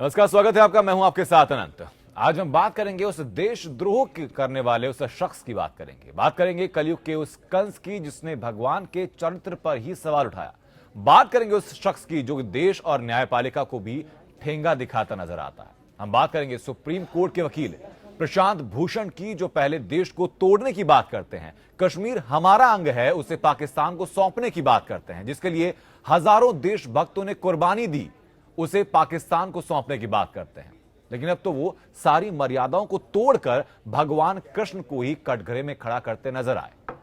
नमस्कार, स्वागत है आपका। मैं हूं आपके साथ अनंत। आज हम बात करेंगे उस देशद्रोह करने वाले उस शख्स की बात करेंगे कलयुग के उस कंस की जिसने भगवान के चरित्र पर ही सवाल उठाया। बात करेंगे उस शख्स की जो देश और न्यायपालिका को भी ठेंगा दिखाता नजर आता है। हम बात करेंगे सुप्रीम कोर्ट के वकील प्रशांत भूषण की, जो पहले देश को तोड़ने की बात करते हैं, कश्मीर हमारा अंग है उसे पाकिस्तान को सौंपने की बात करते हैं, जिसके लिए हजारों देशभक्तों ने कुर्बानी दी, उसे पाकिस्तान को सौंपने की बात करते हैं। लेकिन अब तो वो सारी मर्यादाओं को तोड़कर भगवान कृष्ण को ही कटघरे में खड़ा करते नजर आए।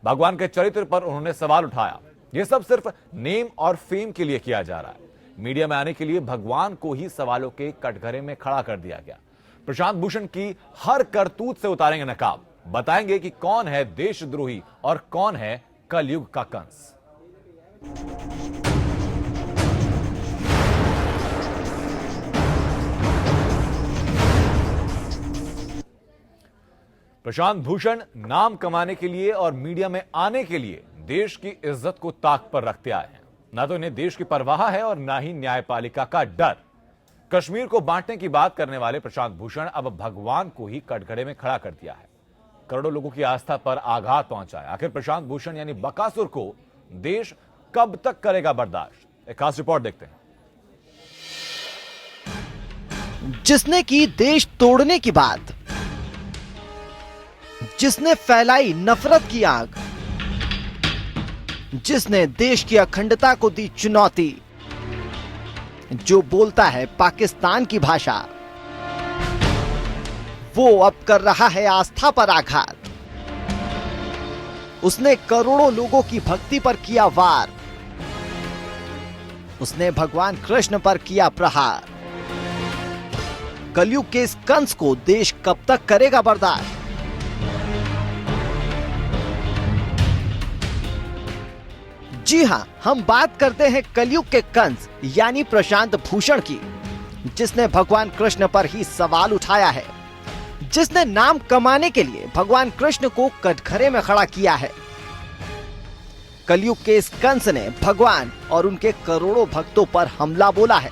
भगवान के चरित्र पर उन्होंने सवाल उठाया। यह सब सिर्फ नेम और फेम के लिए किया जा रहा है। मीडिया में आने के लिए भगवान को ही सवालों के कटघरे में खड़ा कर दिया गया। प्रशांत भूषण की हर करतूत से उतारेंगे नकाब, बताएंगे कि कौन है देशद्रोही और कौन है कलयुग का कंस। प्रशांत भूषण नाम कमाने के लिए और मीडिया में आने के लिए देश की इज्जत को ताक पर रखते आए हैं। ना तो इन्हें देश की परवाह है और ना ही न्यायपालिका का डर। कश्मीर को बांटने की बात करने वाले प्रशांत भूषण अब भगवान को ही कटघरे में खड़ा कर दिया है। करोड़ों लोगों की आस्था पर आघात पहुंचा है। आखिर प्रशांत भूषण यानी बकासुर को देश कब तक करेगा बर्दाश्त? एक खास रिपोर्ट देखते हैं। जिसने की देश तोड़ने की बात, जिसने फैलाई नफरत की आग, जिसने देश की अखंडता को दी चुनौती, जो बोलता है पाकिस्तान की भाषा, वो अब कर रहा है आस्था पर आघात। उसने करोड़ों लोगों की भक्ति पर किया वार। उसने भगवान कृष्ण पर किया प्रहार। कलयुग के इस कंस को देश कब तक करेगा बर्दाश्त? जी हां, हम बात करते हैं कलयुग के कंस यानी प्रशांत भूषण की, जिसने भगवान कृष्ण पर ही सवाल उठाया है, जिसने नाम कमाने के लिए भगवान कृष्ण को कटघरे में खड़ा किया है। कलयुग के इस कंस ने भगवान और उनके करोड़ों भक्तों पर हमला बोला है।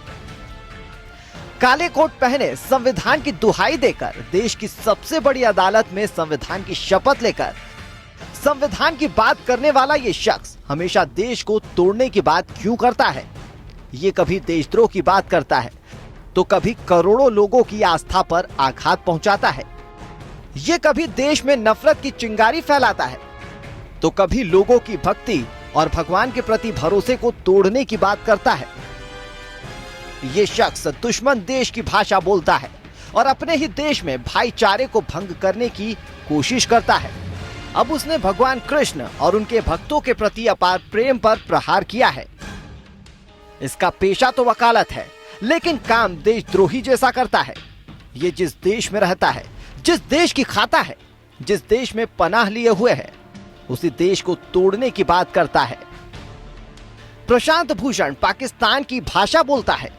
काले कोट पहने संविधान की दुहाई देकर देश की सबसे बड़ी अदालत में संविधान की शपथ लेकर संविधान की बात करने वाला ये शख्स हमेशा देश को तोड़ने की बात क्यों करता है? ये कभी देशद्रोह की बात करता है तो कभी करोड़ों लोगों की आस्था पर आघात पहुंचाता है। ये कभी देश में नफरत की चिंगारी फैलाता है तो कभी लोगों की भक्ति और भगवान के प्रति भरोसे को तोड़ने की बात करता है। ये शख्स दुश्मन देश की भाषा बोलता है और अपने ही देश में भाईचारे को भंग करने की कोशिश करता है। अब उसने भगवान कृष्ण और उनके भक्तों के प्रति अपार प्रेम पर प्रहार किया है। इसका पेशा तो वकालत है, लेकिन काम देशद्रोही जैसा करता है। ये जिस देश में रहता है, जिस देश की खाता है, जिस देश में पनाह लिए हुए है, उसी देश को तोड़ने की बात करता है। प्रशांत भूषण पाकिस्तान की भाषा बोलता है,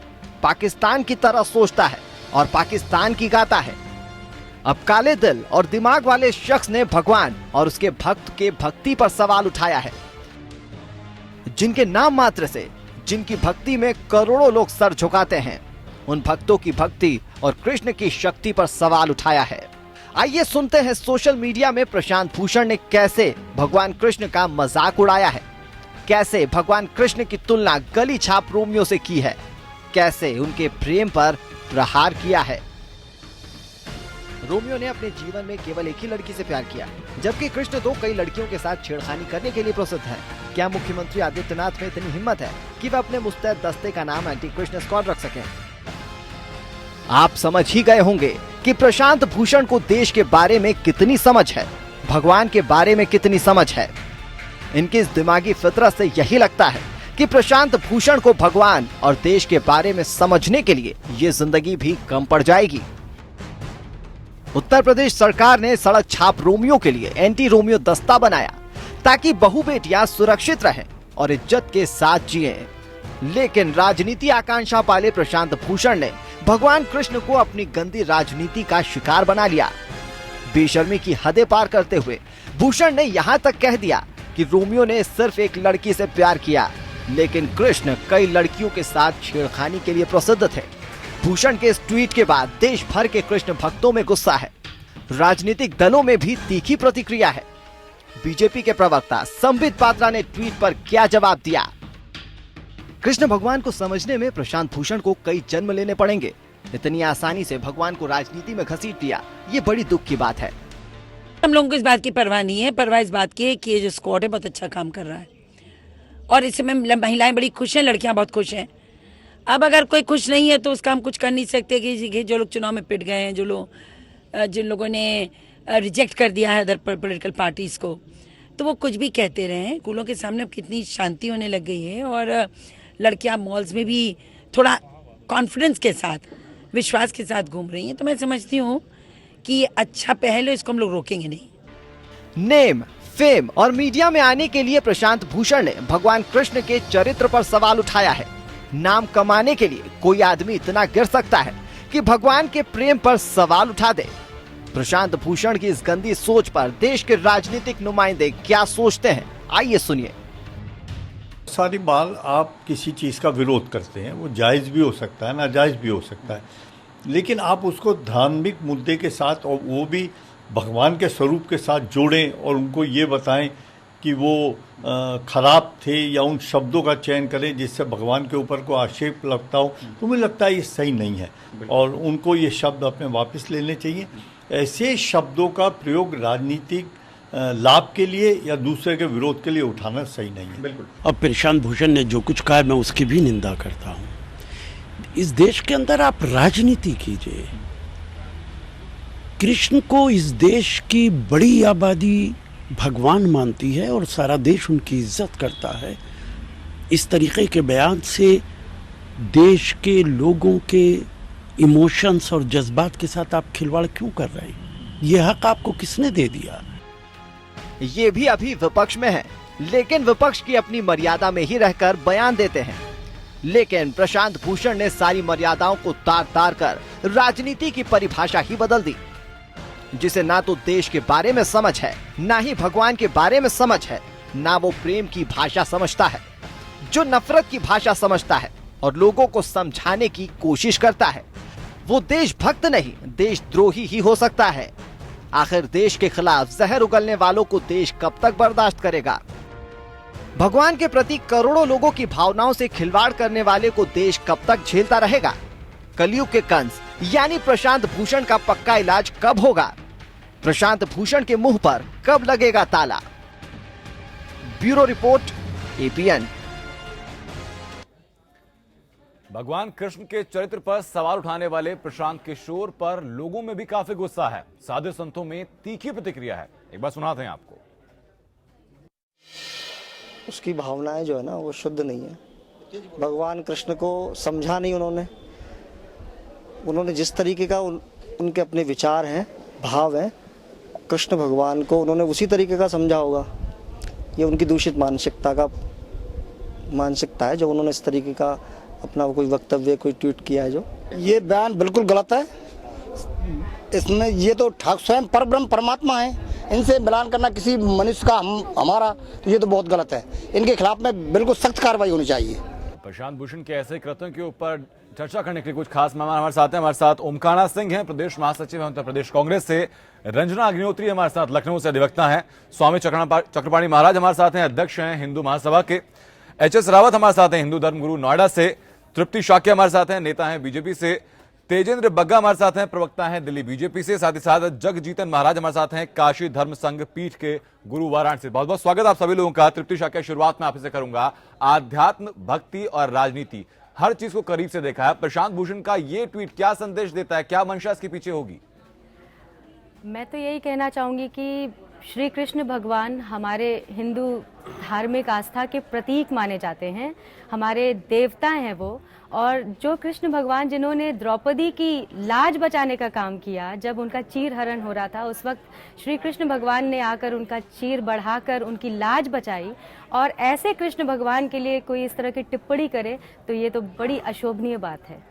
पाकिस्तान की तरह सोचता है और पाकिस्तान की गाता है। अब काले दिल और दिमाग वाले शख्स ने भगवान और उसके भक्त के भक्ति पर सवाल उठाया है। जिनके नाम मात्र से, जिनकी भक्ति में करोड़ों लोग सर झुकाते हैं, उन भक्तों की भक्ति और कृष्ण की शक्ति पर सवाल उठाया है। आइए सुनते हैं सोशल मीडिया में प्रशांत भूषण ने कैसे भगवान कृष्ण का मजाक उड़ाया है, कैसे भगवान कृष्ण की तुलना गली छाप रोमियो से की है, कैसे उनके प्रेम पर प्रहार किया है। रोमियो ने अपने जीवन में केवल एक ही लड़की से प्यार किया, जबकि कृष्ण तो कई लड़कियों के साथ छेड़खानी करने के लिए प्रसिद्ध है। क्या मुख्यमंत्री आदित्यनाथ में इतनी हिम्मत है कि वह अपने मुस्तैद दस्ते का नाम एंटी कृष्ण स्क्वाड रख सकें? आप समझ ही गए होंगे कि प्रशांत भूषण को देश के बारे में कितनी समझ है, भगवान के बारे में कितनी समझ है। इनकी इस दिमागी फितरत से यही लगता है कि प्रशांत भूषण को भगवान और देश के बारे में समझने के लिए ये जिंदगी भी कम पड़ जाएगी। उत्तर प्रदेश सरकार ने सड़क छाप रोमियो के लिए एंटी रोमियो दस्ता बनाया ताकि बहू बेटियां सुरक्षित रहें और इज्जत के साथ जिएं। लेकिन राजनीति आकांक्षा वाले प्रशांत भूषण ने भगवान कृष्ण को अपनी गंदी राजनीति का शिकार बना लिया। बेशर्मी की हदें पार करते हुए भूषण ने यहाँ तक कह दिया कि रोमियो ने सिर्फ एक लड़की से प्यार किया, लेकिन कृष्ण कई लड़कियों के साथ छेड़खानी के लिए प्रसिद्ध थे। भूषण के इस ट्वीट के बाद देश भर के कृष्ण भक्तों में गुस्सा है। राजनीतिक दलों में भी तीखी प्रतिक्रिया है। बीजेपी के प्रवक्ता संबित पात्रा ने ट्वीट पर क्या जवाब दिया? कृष्ण भगवान को समझने में प्रशांत भूषण को कई जन्म लेने पड़ेंगे। इतनी आसानी से भगवान को राजनीति में घसीट दिया, ये बड़ी दुख की बात है। हम लोगों को इस बात की परवाह नहीं है। परवाह इस बात की है कि ये जो स्क्वाड है बहुत अच्छा काम कर रहा है और इस समय महिलाएं बड़ी खुश हैं, लड़कियां बहुत खुश हैं। अब अगर कोई खुश नहीं है तो उसका हम कुछ कर नहीं सकते कि जो लोग चुनाव में पिट गए हैं, जिन लोगों ने रिजेक्ट कर दिया है अदर पॉलिटिकल पार्टीज को, तो वो कुछ भी कहते रहे हैं। कूलों के सामने अब कितनी शांति होने लग गई है और लड़कियां मॉल्स में भी थोड़ा कॉन्फिडेंस के साथ, विश्वास के साथ घूम रही हैं। तो मैं समझती हूँ कि ये अच्छा पहल है, इसको हम लोग रोकेंगे नहीं। नेम, फेम और मीडिया में आने के लिए प्रशांत भूषण ने भगवान कृष्ण के चरित्र पर सवाल उठाया है। नाम कमाने के लिए कोई आदमी इतना गिर सकता है कि भगवान के प्रेम पर सवाल उठा दे? प्रशांत भूषण की इस गंदी सोच पर देश के राजनीतिक नुमाइंदे क्या सोचते हैं, आइए सुनिए। सारी बात, आप किसी चीज़ का विरोध करते हैं, वो जायज़ भी हो सकता है, नाजायज़ भी हो सकता है, लेकिन आप उसको धार्मिक मुद्दे के साथ और वो भी भगवान के स्वरूप के साथ जोड़ें और उनको ये बताएं कि वो खराब थे या उन शब्दों का चयन करें जिससे भगवान के ऊपर को आक्षेप लगता हो, तो मुझे लगता है ये सही नहीं है और उनको ये शब्द अपने वापस लेने चाहिए। ऐसे शब्दों का प्रयोग राजनीतिक लाभ के लिए या दूसरे के विरोध के लिए उठाना सही नहीं है। बिल्कुल। अब प्रशांत भूषण ने जो कुछ कहा मैं उसकी भी निंदा करता हूँ। इस देश के अंदर आप राजनीति कीजिए। कृष्ण को इस देश की बड़ी आबादी भगवान मानती है और सारा देश उनकी इज्जत करता है। इस तरीके के बयान से देश के लोगों के इमोशंस और जज्बात के साथ आप खिलवाड़ क्यों कर रहे हैं? ये हक आपको किसने दे दिया? ये भी अभी विपक्ष में है, लेकिन विपक्ष की अपनी मर्यादा में ही रहकर बयान देते हैं। लेकिन प्रशांत भूषण ने सारी मर्यादाओं को तार तार कर राजनीति की परिभाषा ही बदल दी, जिसे ना तो देश के बारे में समझ है, ना ही भगवान के बारे में समझ है, ना वो प्रेम की भाषा समझता है, जो नफरत की भाषा समझता है और लोगों को समझाने की कोशिश करता है। वो देशभक्त नहीं, देशद्रोही ही हो सकता है। आखिर देश के खिलाफ जहर उगलने वालों को देश कब तक बर्दाश्त करेगा? भगवान के प्रति करोड़ों लोगों की भावनाओं से खिलवाड़ करने वाले को देश कब तक झेलता रहेगा? कलयुग के कंस यानी प्रशांत भूषण का पक्का इलाज कब होगा? प्रशांत भूषण के मुंह पर कब लगेगा ताला? Bureau report, APN. भगवान कृष्ण के चरित्र पर सवाल उठाने वाले प्रशांत किशोर पर लोगों में भी काफी गुस्सा है। साधु संतों में तीखी प्रतिक्रिया है। एक बार सुनाते हैं आपको। उसकी भावनाएं जो है ना वो शुद्ध नहीं है। भगवान कृष्ण को समझा नहीं उन्होंने जिस तरीके का उनके अपने विचार हैं, भाव हैं, कृष्ण भगवान को उन्होंने उसी तरीके का समझा होगा। ये उनकी दूषित मानसिकता है जो उन्होंने इस तरीके का अपना कोई वक्तव्य, कोई ट्वीट किया है। जो ये बयान बिल्कुल गलत है। इसमें ये तो स्वयं परब्रह्म परमात्मा है, इनसे मिलान करना किसी मनुष्य का हमारा, तो ये तो बहुत गलत है। इनके खिलाफ में बिल्कुल सख्त कार्रवाई होनी चाहिए। प्रशांत भूषण के ऐसे कृत्यों के ऊपर चर्चा करने के लिए कुछ खास मेहमान हमारे साथ हैं। हमारे साथ ओमकारा सिंह हैं, प्रदेश महासचिव हैं उत्तर प्रदेश कांग्रेस से। रंजना अग्निहोत्री हमारे साथ लखनऊ से अधिवक्ता हैं। स्वामी चक्रपाणी महाराज हमारे साथ हैं, अध्यक्ष हैं हिंदू महासभा के। एच.एस. रावत हमारे साथ हैं, हिंदू धर्मगुरु नोएडा से। तृप्ति शाक्य हमारे साथ हैं, नेता हैं बीजेपी से। तेजेंद्र बग्गा हमारे साथ हैं, प्रवक्ता हैं दिल्ली बीजेपी से। साथ ही साथ जगजीतन महाराज हमारे साथ हैं, काशी धर्म संघ पीठ के गुरु वाराणसी। बहुत बहुत स्वागत आप सभी लोगों का। तृप्ति शाक्य, शुरुआत में आपसे करूंगा। आध्यात्म, भक्ति और राजनीति हर चीज को करीब से देखा है। प्रशांत भूषण का ये ट्वीट क्या संदेश देता है, क्या मंशा इसके पीछे होगी? मैं तो यही कहना चाहूँगी कि श्री कृष्ण भगवान हमारे हिंदू धार्मिक आस्था के प्रतीक माने जाते हैं, हमारे देवता हैं वो। और जो कृष्ण भगवान जिन्होंने द्रौपदी की लाज बचाने का काम किया, जब उनका चीर हरण हो रहा था उस वक्त श्री कृष्ण भगवान ने आकर उनका चीर बढ़ाकर उनकी लाज बचाई, और ऐसे कृष्ण भगवान के लिए कोई इस तरह की टिप्पणी करे तो ये तो बड़ी अशोभनीय बात है।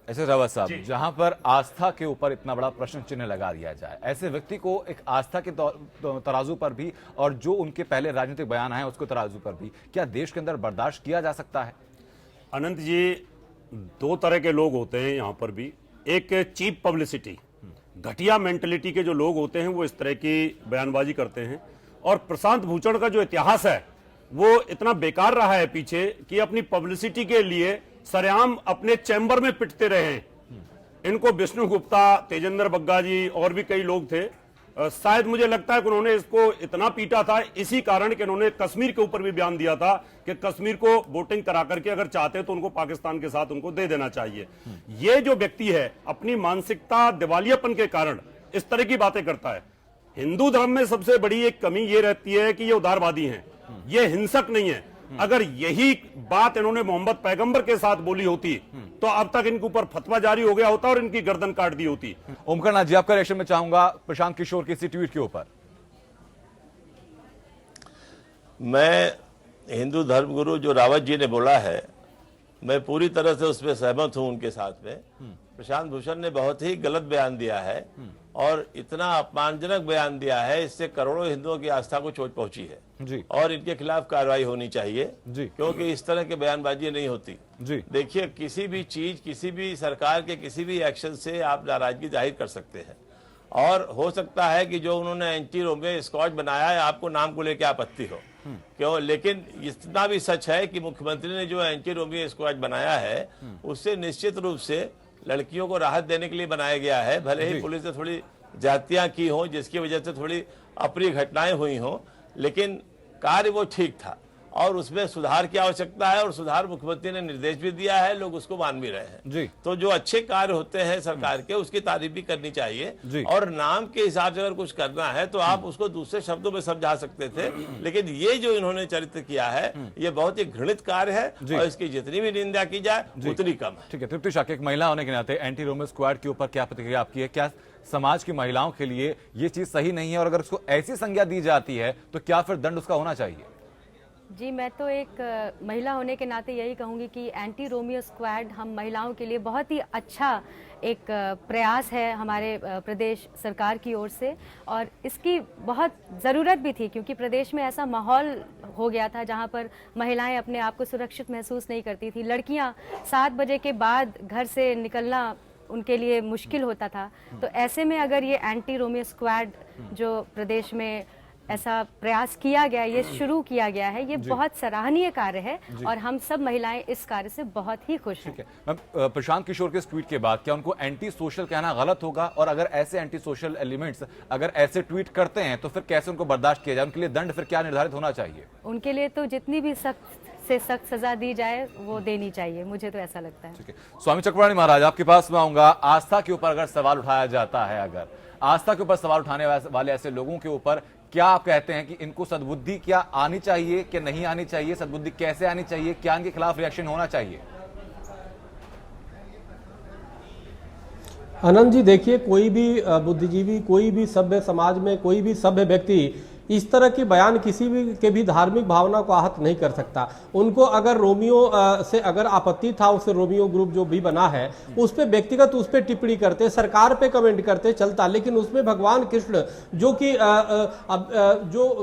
ऐसे रावत साहब, जहां पर आस्था के ऊपर इतना बड़ा प्रश्न चिन्ह लगा दिया जाए, ऐसे व्यक्ति को एक आस्था के तराजू पर भी और जो उनके पहले राजनीतिक बयान आए उसको तराजू पर भी, क्या देश के अंदर बर्दाश्त किया जा सकता है? अनंत जी, दो तरह के लोग होते हैं यहाँ पर भी। एक चीप पब्लिसिटी, घटिया मेंटलिटी के जो लोग होते हैं वो इस तरह की बयानबाजी करते हैं। और प्रशांत भूषण का जो इतिहास है वो इतना बेकार रहा है पीछे कि अपनी पब्लिसिटी के लिए सरेआम अपने चैम्बर में पिटते रहे हैं। इनको विष्णु गुप्ता, तेजेंद्र बग्गा जी और भी कई लोग थे। शायद मुझे लगता है कि उन्होंने इसको इतना पीटा था इसी कारण कि उन्होंने कश्मीर के ऊपर भी बयान दिया था कि कश्मीर को वोटिंग करा करके अगर चाहते तो उनको पाकिस्तान के साथ उनको दे देना चाहिए। ये जो व्यक्ति है अपनी मानसिकता दिवालियापन के कारण इस तरह की बातें करता है। हिंदू धर्म में सबसे बड़ी एक कमी ये रहती है कि ये उदारवादी हैं, ये हिंसक नहीं है। अगर यही बात इन्होंने मोहम्मद पैगंबर के साथ बोली होती तो अब तक इनके ऊपर फतवा जारी हो गया होता और इनकी गर्दन काट दी होती। ओमकार नाथ जी, आपका रिएक्शन में चाहूंगा प्रशांत किशोर के इसी ट्वीट के ऊपर। मैं हिंदू धर्मगुरु जो रावत जी ने बोला है, मैं पूरी तरह से उसमें सहमत हूं उनके साथ में। प्रशांत भूषण ने बहुत ही गलत बयान दिया है और इतना अपमानजनक बयान दिया है, इससे करोड़ों हिंदुओं की आस्था को चोट पहुंची है जी। और इनके खिलाफ कार्रवाई होनी चाहिए जी। क्योंकि इस तरह के बयानबाजी नहीं होती जी। देखिए, किसी भी चीज, किसी भी सरकार के किसी भी एक्शन से आप नाराजगी जाहिर कर सकते हैं और हो सकता है कि जो उन्होंने एंटी रोमियो स्क्वाड बनाया है आपको नाम को लेकर आपत्ति हो क्यों, लेकिन इतना भी सच है कि मुख्यमंत्री ने जो एंटी रोमियो स्क्वाड बनाया है उससे निश्चित रूप से लड़कियों को राहत देने के लिए बनाया गया है। भले ही पुलिस ने थोड़ी ज्यादतियां की हों जिसकी वजह से थोड़ी अप्रिय घटनाएं हुई हों, लेकिन कार्य वो ठीक था और उसमें सुधार की आवश्यकता है और सुधार मुख्यमंत्री ने निर्देश भी दिया है, लोग उसको मान भी रहे हैं जी। तो जो अच्छे कार्य होते हैं सरकार के उसकी तारीफ भी करनी चाहिए और नाम के हिसाब से अगर कुछ करना है तो आप उसको दूसरे शब्दों में समझा सकते थे, लेकिन ये जो इन्होंने चरित्र किया है ये बहुत ही घृणित कार्य है और इसकी जितनी भी निंदा की जाए उतनी कम है। ठीक है, तृप्ति शाह, एक महिला होने के नाते एंटी रोमियो स्क्वाड के ऊपर क्या प्रतिक्रिया आपकी है? क्या समाज की महिलाओं के लिए ये चीज सही नहीं है और अगर उसको ऐसी संज्ञा दी जाती है तो क्या फिर दंड उसका होना चाहिए? जी, मैं तो एक महिला होने के नाते यही कहूँगी कि एंटी रोमियो स्क्वाड हम महिलाओं के लिए बहुत ही अच्छा एक प्रयास है हमारे प्रदेश सरकार की ओर से और इसकी बहुत ज़रूरत भी थी क्योंकि प्रदेश में ऐसा माहौल हो गया था जहाँ पर महिलाएं अपने आप को सुरक्षित महसूस नहीं करती थी। लड़कियाँ 7 बजे के बाद घर से निकलना उनके लिए मुश्किल होता था। तो ऐसे में अगर ये एंटी रोमियो स्क्वाड जो प्रदेश में ऐसा प्रयास किया गया, ये शुरू किया गया है, ये बहुत सराहनीय कार्य है और हम सब महिलाएं इस कार्य से बहुत ही खुश हैं। प्रशांत किशोर के इस ट्वीट के बाद क्या उनको एंटी सोशल कहना गलत होगा? और अगर ऐसे एंटी सोशल एलिमेंट्स अगर ऐसे ट्वीट करते हैं तो फिर कैसे उनको बर्दाश्त किया जाए? उनके लिए दंड फिर क्या निर्धारित होना चाहिए? उनके लिए तो जितनी भी सख्त से सख्त सजा दी जाए वो देनी चाहिए, मुझे तो ऐसा लगता है। ठीक है, स्वामी चक्रवर्ती महाराज, आपके पास मैं आऊंगा। आस्था के ऊपर अगर सवाल उठाया जाता है, अगर आस्था के ऊपर सवाल उठाने वाले ऐसे लोगों के ऊपर क्या आप कहते हैं कि इनको सद्बुद्धि क्या आनी चाहिए कि नहीं आनी चाहिए? सद्बुद्धि कैसे आनी चाहिए? क्या इनके खिलाफ रिएक्शन होना चाहिए? आनंद जी, देखिए, कोई भी बुद्धिजीवी, कोई भी सभ्य समाज में कोई भी सभ्य व्यक्ति इस तरह के बयान किसी भी के भी धार्मिक भावना को आहत नहीं कर सकता। उनको अगर रोमियो से अगर आपत्ति था, उसे रोमियो ग्रुप जो भी बना है उस पे व्यक्तिगत उस पे टिप्पणी करते, सरकार पे कमेंट करते चलता, लेकिन उसमें भगवान कृष्ण जो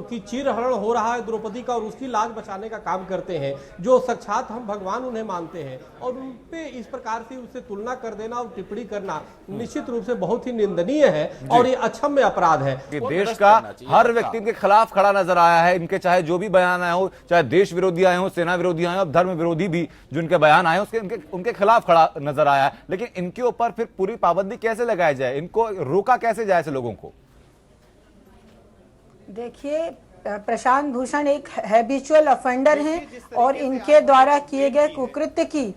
कि चीरहरण हो रहा है द्रौपदी का और उसकी लाज बचाने का काम करते हैं, जो साक्षात हम भगवान उन्हें मानते हैं और उन पे इस प्रकार से उससे तुलना कर देना और टिप्पणी करना निश्चित रूप से बहुत ही निंदनीय है और ये अक्षम्य अपराध है। देश का हर व्यक्ति खिलाफ खड़ा नजर आया है, इनके चाहे जो भी बयान आए हो, चाहे देश विरोधी आए हो, सेना विरोधी आए हो, धर्म विरोधी भी जो इनके बयान आए उसके उनके खिलाफ खड़ा नजर आया है। लेकिन इनके ऊपर फिर पूरी पाबंदी कैसे लगाई जाए? इनको रोका कैसे जाए ऐसे लोगों को? देखिए, प्रशांत भूषण एक हैबिचुअल ऑफेंडर हैं और इनके द्वारा किए गए कुकृत्य की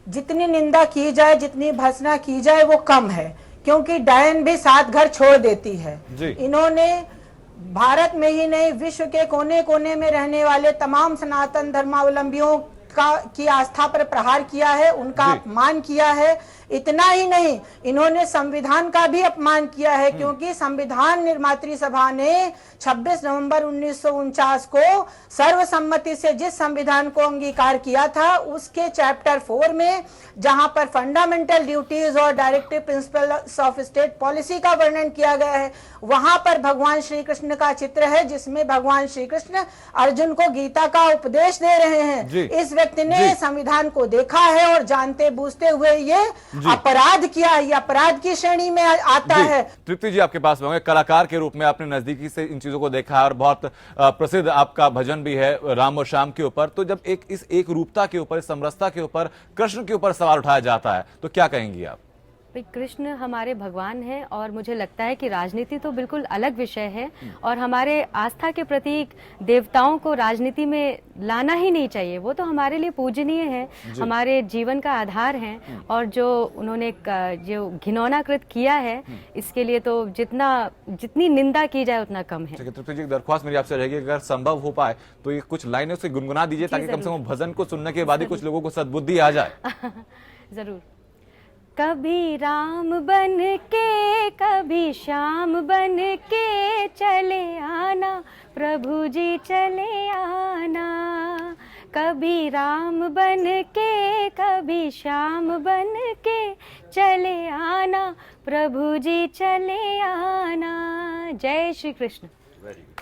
जितनी निंदा की जाए, जितनी भर्त्सना की जाए वो कम है, क्योंकि डायन भी 7 घर छोड़ देती है। इन्होंने भारत में ही नहीं, विश्व के कोने कोने में रहने वाले तमाम सनातन धर्मावलंबियों की आस्था पर प्रहार किया है, उनका अपमान किया है। इतना ही नहीं, इन्होंने संविधान का भी अपमान किया है, क्योंकि संविधान निर्मात्री सभा ने 26 नवंबर 1949 को सर्वसम्मति से जिस संविधान को अंगीकार किया था, उसके चैप्टर 4 में जहां पर फंडामेंटल ड्यूटीज और directive principles of state policy का वर्णन किया गया है, वहां पर भगवान श्री कृष्ण का चित्र है, जिसमें भगवान श्री कृष्ण अर्जुन को गीता का उपदेश दे रहे हैं। इस व्यक्ति ने संविधान को देखा है और जानते बूझते हुए ये अपराध किया है, ये अपराध की श्रेणी में आता है। तृप्ति जी, आपके पास होंगे, कलाकार के रूप में आपने नजदीकी से इन चीजों को देखा है और बहुत प्रसिद्ध आपका भजन भी है राम और श्याम के ऊपर। तो जब इस एक रूपता के ऊपर, इस समरसता के ऊपर, कृष्ण के ऊपर सवाल उठाया जाता है, तो क्या कहेंगी आप? कृष्ण हमारे भगवान हैं और मुझे लगता है कि राजनीति तो बिल्कुल अलग विषय है और हमारे आस्था के प्रतीक देवताओं को राजनीति में लाना ही नहीं चाहिए। वो तो हमारे लिए पूजनीय है, हमारे जीवन का आधार हैं और जो उन्होंने जो घिनौना कृत किया है, इसके लिए तो जितनी निंदा की जाए उतना कम है। तृप्ति जी, दरख्वास्त मेरी आपसे रहेगी, अगर संभव हो पाए तो ये कुछ लाइनें उससे गुनगुना दीजिए, ताकि कम से कम भजन को सुनने के बाद ही कुछ लोगों को सद्बुद्धि आ जाए। जरूर। कभी राम बन के कभी श्याम बन के चले आना, प्रभु जी चले आना। कभी राम बन के कभी श्याम बन के चले आना, प्रभु जी चले आना। जय श्री कृष्ण।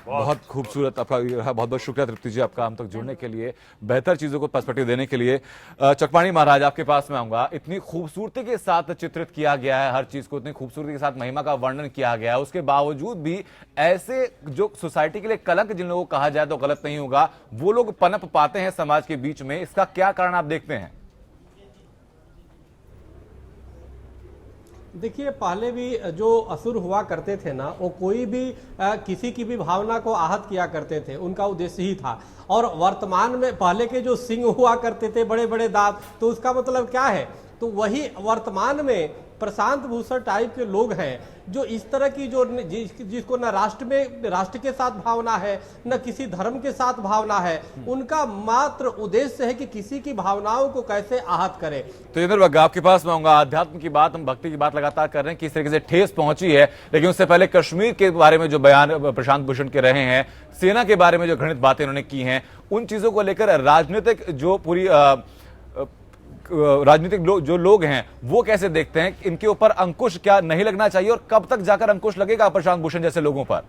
बहुत खूबसूरत आपका, बहुत बहुत शुक्रिया तृप्ति जी आपका हम तक जुड़ने के लिए, बेहतर चीजों को पर्सपेक्टिव देने के लिए। चकपाणी महाराज, आपके पास में आऊंगा। इतनी खूबसूरती के साथ चित्रित किया गया है, हर चीज को इतनी खूबसूरती के साथ महिमा का वर्णन किया गया है, उसके बावजूद भी ऐसे जो सोसाइटी के लिए कलंक जिन लोगों को कहा जाए तो गलत नहीं होगा, वो लोग पनप पाते हैं समाज के बीच में। इसका क्या कारण आप देखते हैं? देखिए, पहले भी जो असुर हुआ करते थे ना, वो कोई भी किसी की भी भावना को आहत किया करते थे, उनका उद्देश्य ही था। और वर्तमान में पहले के जो सिंह हुआ करते थे, बड़े बड़े दांत, तो उसका मतलब क्या है? तो वही वर्तमान में प्रशांत भूषण टाइप के लोग हैं जो इस तरह की जिसको न राष्ट्र के साथ भावना है, न किसी धर्म के साथ भावना है, उनका मात्र उद्देश्य है कि किसी की भावनाओं को कैसे आहत करे। तो इंद्र, आपके पास में आऊंगा। आध्यात्म की बात, हम भक्ति की बात लगातार कर रहे हैं, किस तरीके से ठेस पहुंची है, लेकिन उससे पहले कश्मीर के बारे में जो बयान प्रशांत भूषण के रहे हैं, सेना के बारे में जो घृणित बातें उन्होंने की हैं, उन चीजों को लेकर राजनीतिक जो पूरी राजनीतिक जो लोग हैं वो कैसे देखते हैं? इनके ऊपर अंकुश क्या नहीं लगना चाहिए और कब तक जाकर अंकुश लगेगा प्रशांत भूषण जैसे लोगों पर?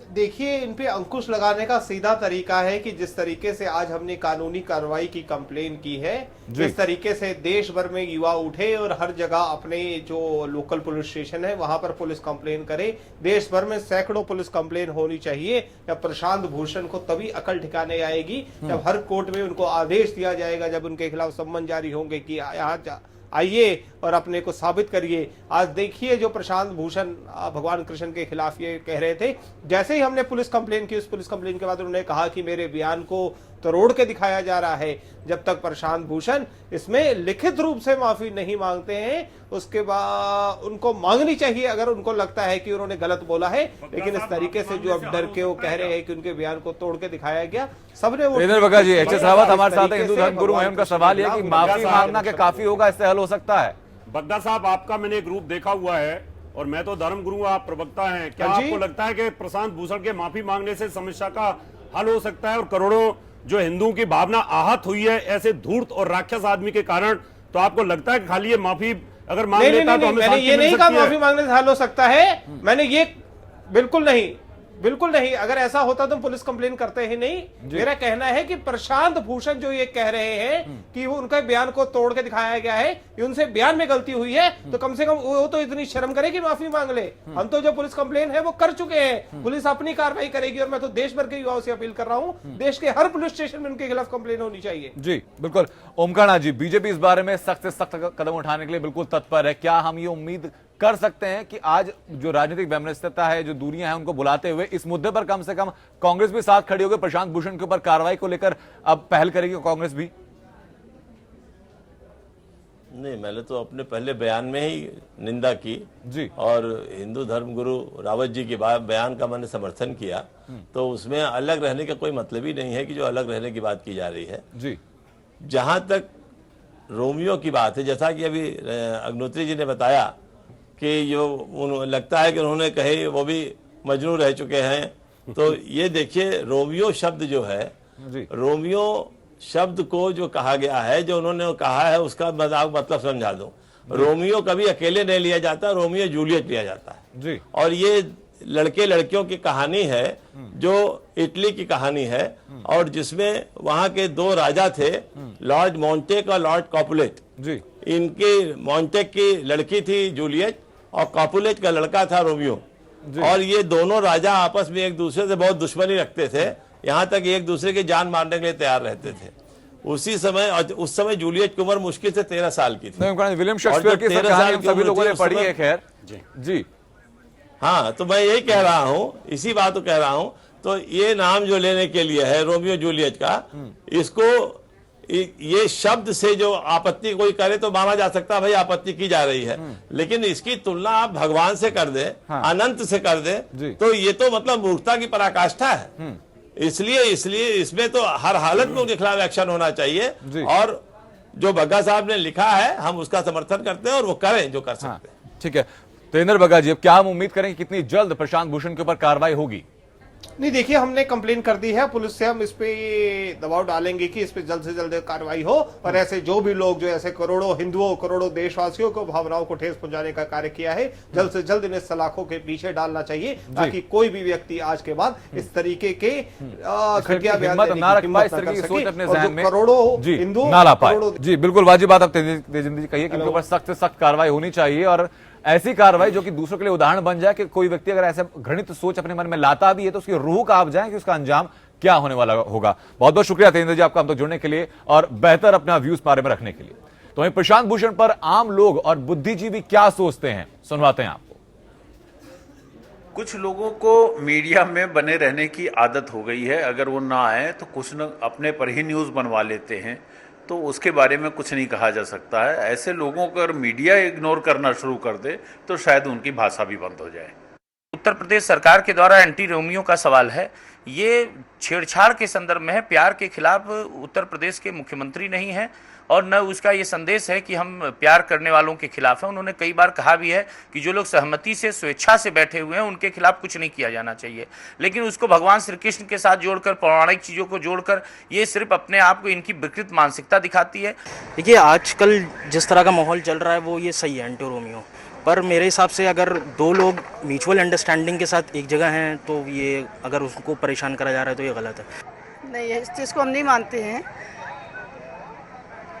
देखिए, इन पे अंकुश लगाने का सीधा तरीका है कि जिस तरीके से आज हमने कानूनी कार्रवाई की कंप्लेन की है, जिस तरीके से देश भर में युवा उठे और हर जगह अपने जो लोकल पुलिस स्टेशन है वहां पर पुलिस कंप्लेन करे। देश भर में सैकड़ों पुलिस कंप्लेन होनी चाहिए। जब प्रशांत भूषण को तभी अकल ठिकाने आएगी जब हर कोर्ट में उनको आदेश दिया जाएगा, जब उनके खिलाफ सम्मन जारी होंगे कि यहाँ आइए और अपने को साबित करिए। आज देखिए, जो प्रशांत भूषण भगवान कृष्ण के खिलाफ ये कह रहे थे, जैसे ही हमने पुलिस कंप्लेन की, उस पुलिस कंप्लेन के बाद उन्होंने कहा कि मेरे बयान को तोड़ के दिखाया जा रहा है। जब तक प्रशांत भूषण इसमें लिखित रूप से माफी नहीं मांगते हैं, उसके बाद उनको मांगनी चाहिए अगर उनको लगता है कि उन्होंने गलत बोला है। लेकिन इस तरीके से जो अब डर के वो कह रहे हैं कि उनके बयान को तोड़ के दिखाया गया, सबने वो जी एच एस रावत हमारे साथ हिंदू धर्म गुरु हैं, उनका सवाल यह कि माफी मांगना क्या काफी होगा, इससे हल हो सकता है? बग्गा साहब, आपका मैंने एक ग्रुप देखा हुआ है और मैं तो धर्म गुरु, आप प्रवक्ता हैं। क्या आपको लगता है कि प्रशांत भूषण के माफी मांगने से समस्या का हल हो सकता है और करोड़ों जो हिंदुओं की भावना आहत हुई है ऐसे धूर्त और राक्षस आदमी के कारण, तो आपको लगता है खाली ये माफी अगर मांग लेता तो हमें मैंने ये नहीं कहा माफी मांगने से हल हो सकता है, मैंने ये बिल्कुल नहीं। अगर ऐसा होता तो हम पुलिस कंप्लेन करते ही नहीं। मेरा कहना है कि प्रशांत भूषण जो ये कह रहे हैं कि वो उनका बयान को तोड़ के दिखाया गया है, उनसे बयान में गलती हुई है, तो कम से कम वो तो इतनी शर्म करे कि माफी मांग ले। हम तो जो पुलिस कंप्लेन है वो कर चुके हैं, पुलिस अपनी कार्रवाई करेगी। और मैं तो देश भर के युवाओं से अपील कर रहा हूँ, देश के हर पुलिस स्टेशन में उनके खिलाफ कंप्लेन होनी चाहिए। जी बिल्कुल। ओमकाना जी, बीजेपी इस बारे में सख्त से सख्त कदम उठाने के लिए बिल्कुल तत्पर है। क्या हम ये उम्मीद कर सकते हैं कि आज जो राजनीतिक वैमनस्यता है, जो दूरियां हैं, उनको बुलाते हुए इस मुद्दे पर कम से कम कांग्रेस भी साथ खड़ी होगी, प्रशांत भूषण के ऊपर कार्रवाई को लेकर अब पहल करेगी कांग्रेस भी? नहीं, मैंने तो अपने पहले बयान में ही निंदा की जी, और हिंदू धर्म गुरु रावत जी के बयान का मैंने समर्थन किया। तो उसमें अलग रहने का कोई मतलब ही नहीं है कि जो अलग रहने की बात की जा रही है जी। जहां तक रोमियो की बात है, जैसा कि अभी अग्निहोत्री जी ने बताया कि जो लगता है कि उन्होंने कहे वो भी मजनू रह चुके हैं, तो ये देखिए रोमियो शब्द जो है, रोमियो शब्द को जो कहा गया है, जो उन्होंने कहा है उसका मतलब समझा दूं। रोमियो कभी अकेले नहीं लिया जाता, रोमियो जूलियट लिया जाता है जी। और ये लड़के लड़कियों की कहानी है जो इटली की कहानी है, और जिसमें वहां के दो राजा थे, लॉर्ड मॉन्टेक और लॉर्ड कॉपुलेट जी। इनकी मॉन्टेक की लड़की थी जूलियट और कॉपुलेट का लड़का था रोमियो, और ये दोनों राजा आपस में एक दूसरे से बहुत दुश्मनी रखते थे, यहाँ तक एक दूसरे की जान मारने के लिए तैयार रहते थे। उसी समय, उस समय जूलियट की उम्र मुश्किल से 13 साल की थी। विलियम शेक्सपियर की कहानी हम सभी लोगों ने पढ़ी है, खैर जी। हाँ, तो मैं यही कह रहा हूँ, इसी बात को कह रहा हूँ। तो ये नाम जो लेने के लिए है रोमियो जूलियट का, इसको ये शब्द से जो आपत्ति कोई करे तो माना जा सकता है भाई आपत्ति की जा रही है, लेकिन इसकी तुलना आप भगवान से कर दे, अनंत से कर दे, तो ये तो मतलब मूर्खता की पराकाष्ठा है। इसलिए इसमें तो हर हालत में उनके खिलाफ एक्शन होना चाहिए, और जो बग्गा साहब ने लिखा है हम उसका समर्थन करते हैं और वो करें जो कर सकते हैं। ठीक है, तेंद्र बग्गा जी, अब क्या हम उम्मीद करें कि कितनी जल्द प्रशांत भूषण के ऊपर कार्रवाई होगी? नहीं, देखिए हमने कंप्लेन कर दी है, पुलिस से हम इस पे दबाव डालेंगे कि इस पे जल्द से जल्द कार्रवाई हो, और ऐसे जो भी लोग जो ऐसे करोड़ों हिंदुओं, करोड़ों देशवासियों को भावनाओं को ठेस पहुंचाने का कार्य किया है, जल्द से जल्द इन्हें सलाखों के पीछे डालना चाहिए, ताकि कोई भी व्यक्ति आज के बाद इस तरीके के घटिया बयान देने की हिम्मत न कर सके, और जो करोड़ों हिंदू ना ला पाए। जी बिल्कुल वाजिब बात आप तेजिंदर जी कहिए कि इनके ऊपर सख्त से सख्त कार्रवाई होनी चाहिए, और ऐसी कार्रवाई जो कि दूसरों के लिए उदाहरण बन जाए कि कोई व्यक्ति अगर ऐसे घृणित सोच अपने मन में लाता भी है तो उसकी रूह कांप जाए कि उसका अंजाम क्या होने वाला होगा। बहुत बहुत शुक्रिया तेजिंदर जी आपका हम तक जुड़ने के लिए और बेहतर अपना व्यूज बारे में रखने के लिए। तो वहीं प्रशांत भूषण पर आम लोग और बुद्धिजीवी क्या सोचते हैं, सुनवाते हैं आपको। कुछ लोगों को मीडिया में बने रहने की आदत हो गई है, अगर वो ना आए तो कुछ न अपने पर ही न्यूज़ बनवा लेते हैं, तो उसके बारे में कुछ नहीं कहा जा सकता है। ऐसे लोगों को अगर मीडिया इग्नोर करना शुरू कर दे तो शायद उनकी भाषा भी बंद हो जाए। उत्तर प्रदेश सरकार के द्वारा एंटी रोमियो का सवाल है, ये छेड़छाड़ के संदर्भ में है, प्यार के खिलाफ उत्तर प्रदेश के मुख्यमंत्री नहीं है, और न उसका ये संदेश है कि हम प्यार करने वालों के खिलाफ हैं। उन्होंने कई बार कहा भी है कि जो लोग सहमति से, स्वेच्छा से बैठे हुए हैं उनके खिलाफ कुछ नहीं किया जाना चाहिए, लेकिन उसको भगवान श्री कृष्ण के साथ जोड़कर, पौराणिक चीज़ों को जोड़कर, ये सिर्फ अपने आप को इनकी विकृत मानसिकता दिखाती है। देखिए आजकल जिस तरह का माहौल चल रहा है वो ये सही है एंटी रोमियो, पर मेरे हिसाब से अगर दो लोग म्यूचुअल अंडरस्टैंडिंग के साथ एक जगह हैं तो ये अगर उसको परेशान करा जा रहा है तो ये गलत है। नहीं, इस चीज़ को हम नहीं मानते हैं।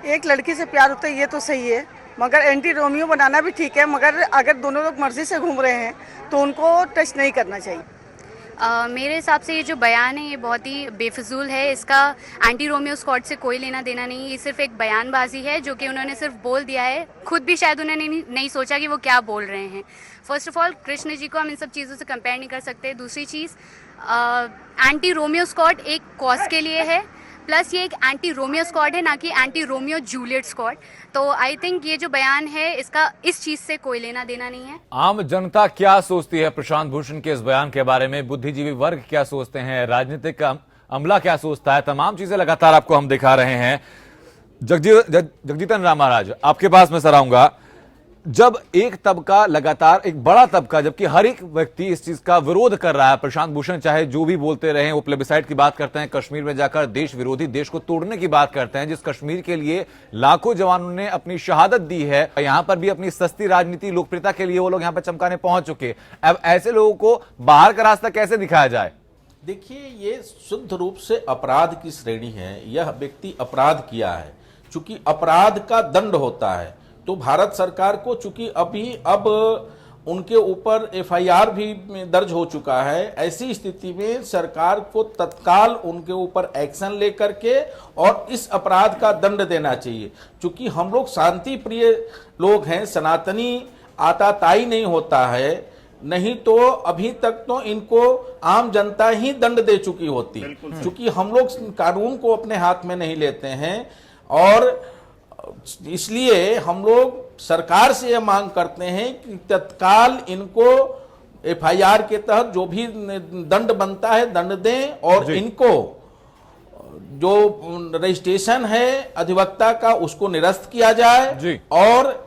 एक लड़की से प्यार होता है ये तो सही है, मगर एंटी रोमियो बनाना भी ठीक है, मगर अगर दोनों लोग मर्जी से घूम रहे हैं तो उनको टच नहीं करना चाहिए। मेरे हिसाब से ये जो बयान है ये बहुत ही बेफिजूल है, इसका एंटी रोमियो स्क्वाड से कोई लेना देना नहीं। ये सिर्फ एक बयानबाजी है जो कि उन्होंने सिर्फ बोल दिया है, खुद भी शायद उन्होंने नहीं सोचा कि वो क्या बोल रहे हैं। First of all Krishna ji को हम इन सब चीज़ों से कंपेयर नहीं कर सकते। दूसरी चीज़, एंटी रोमियो स्क्वाड एक कॉज के लिए है, प्लस ये एक एंटी रोमियो स्क्वाड है, ना कि एंटी रोमियो जूलियट स्क्वाड। तो आई थिंक ये जो बयान है इसका इस चीज से कोई लेना देना नहीं है। आम जनता क्या सोचती है प्रशांत भूषण के इस बयान के बारे में, बुद्धिजीवी वर्ग क्या सोचते हैं, राजनीतिक अमला क्या सोचता है, तमाम चीजें लगातार आपको हम दिखा रहे हैं। जगजीतन राम महाराज, आपके पास मैं सर आऊंगा। जब एक तबका लगातार, एक बड़ा तबका, जबकि हर एक व्यक्ति इस चीज का विरोध कर रहा है, प्रशांत भूषण चाहे जो भी बोलते रहे, वो प्लेबिसाइड की बात करते हैं, कश्मीर में जाकर देश विरोधी, देश को तोड़ने की बात करते हैं, जिस कश्मीर के लिए लाखों जवानों ने अपनी शहादत दी है, यहां पर भी अपनी सस्ती राजनीति, लोकप्रियता के लिए वो लोग यहां पर चमकाने पहुंच चुके। अब ऐसे लोगों को बाहर का रास्ता कैसे दिखाया जाए? देखिए, ये शुद्ध रूप से अपराध की श्रेणी है। यह व्यक्ति अपराध किया है, चूंकि अपराध का दंड होता है, तो भारत सरकार को चूंकि अब उनके ऊपर एफआईआर भी दर्ज हो चुका है, ऐसी स्थिति में सरकार को तत्काल उनके ऊपर एक्शन लेकर के और इस अपराध का दंड देना चाहिए। चूंकि हम लोग शांति प्रिय लोग हैं, सनातनी आताताई नहीं होता है, नहीं तो अभी तक तो इनको आम जनता ही दंड दे चुकी होती। चूंकि हम लोग कानून को अपने हाथ में नहीं लेते हैं, और इसलिए हम लोग सरकार से यह मांग करते हैं कि तत्काल इनको एफआईआर के तहत जो भी दंड बनता है दंड दें, और इनको जो रजिस्ट्रेशन है अधिवक्ता का उसको निरस्त किया जाए और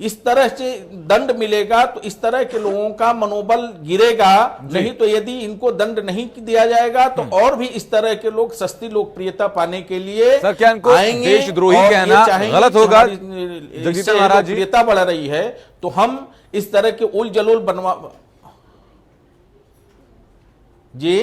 इस तरह से दंड मिलेगा तो इस तरह के लोगों का मनोबल गिरेगा। नहीं तो यदि इनको दंड नहीं दिया जाएगा तो और भी इस तरह के लोग सस्ती लोकप्रियता पाने के लिए सर क्या इनको आएंगे। देशद्रोही कहना गलत होगा? जगदीश महाराज जी, लोकप्रियता बढ़ रही है तो हम इस तरह के उल जलूल बनवा जी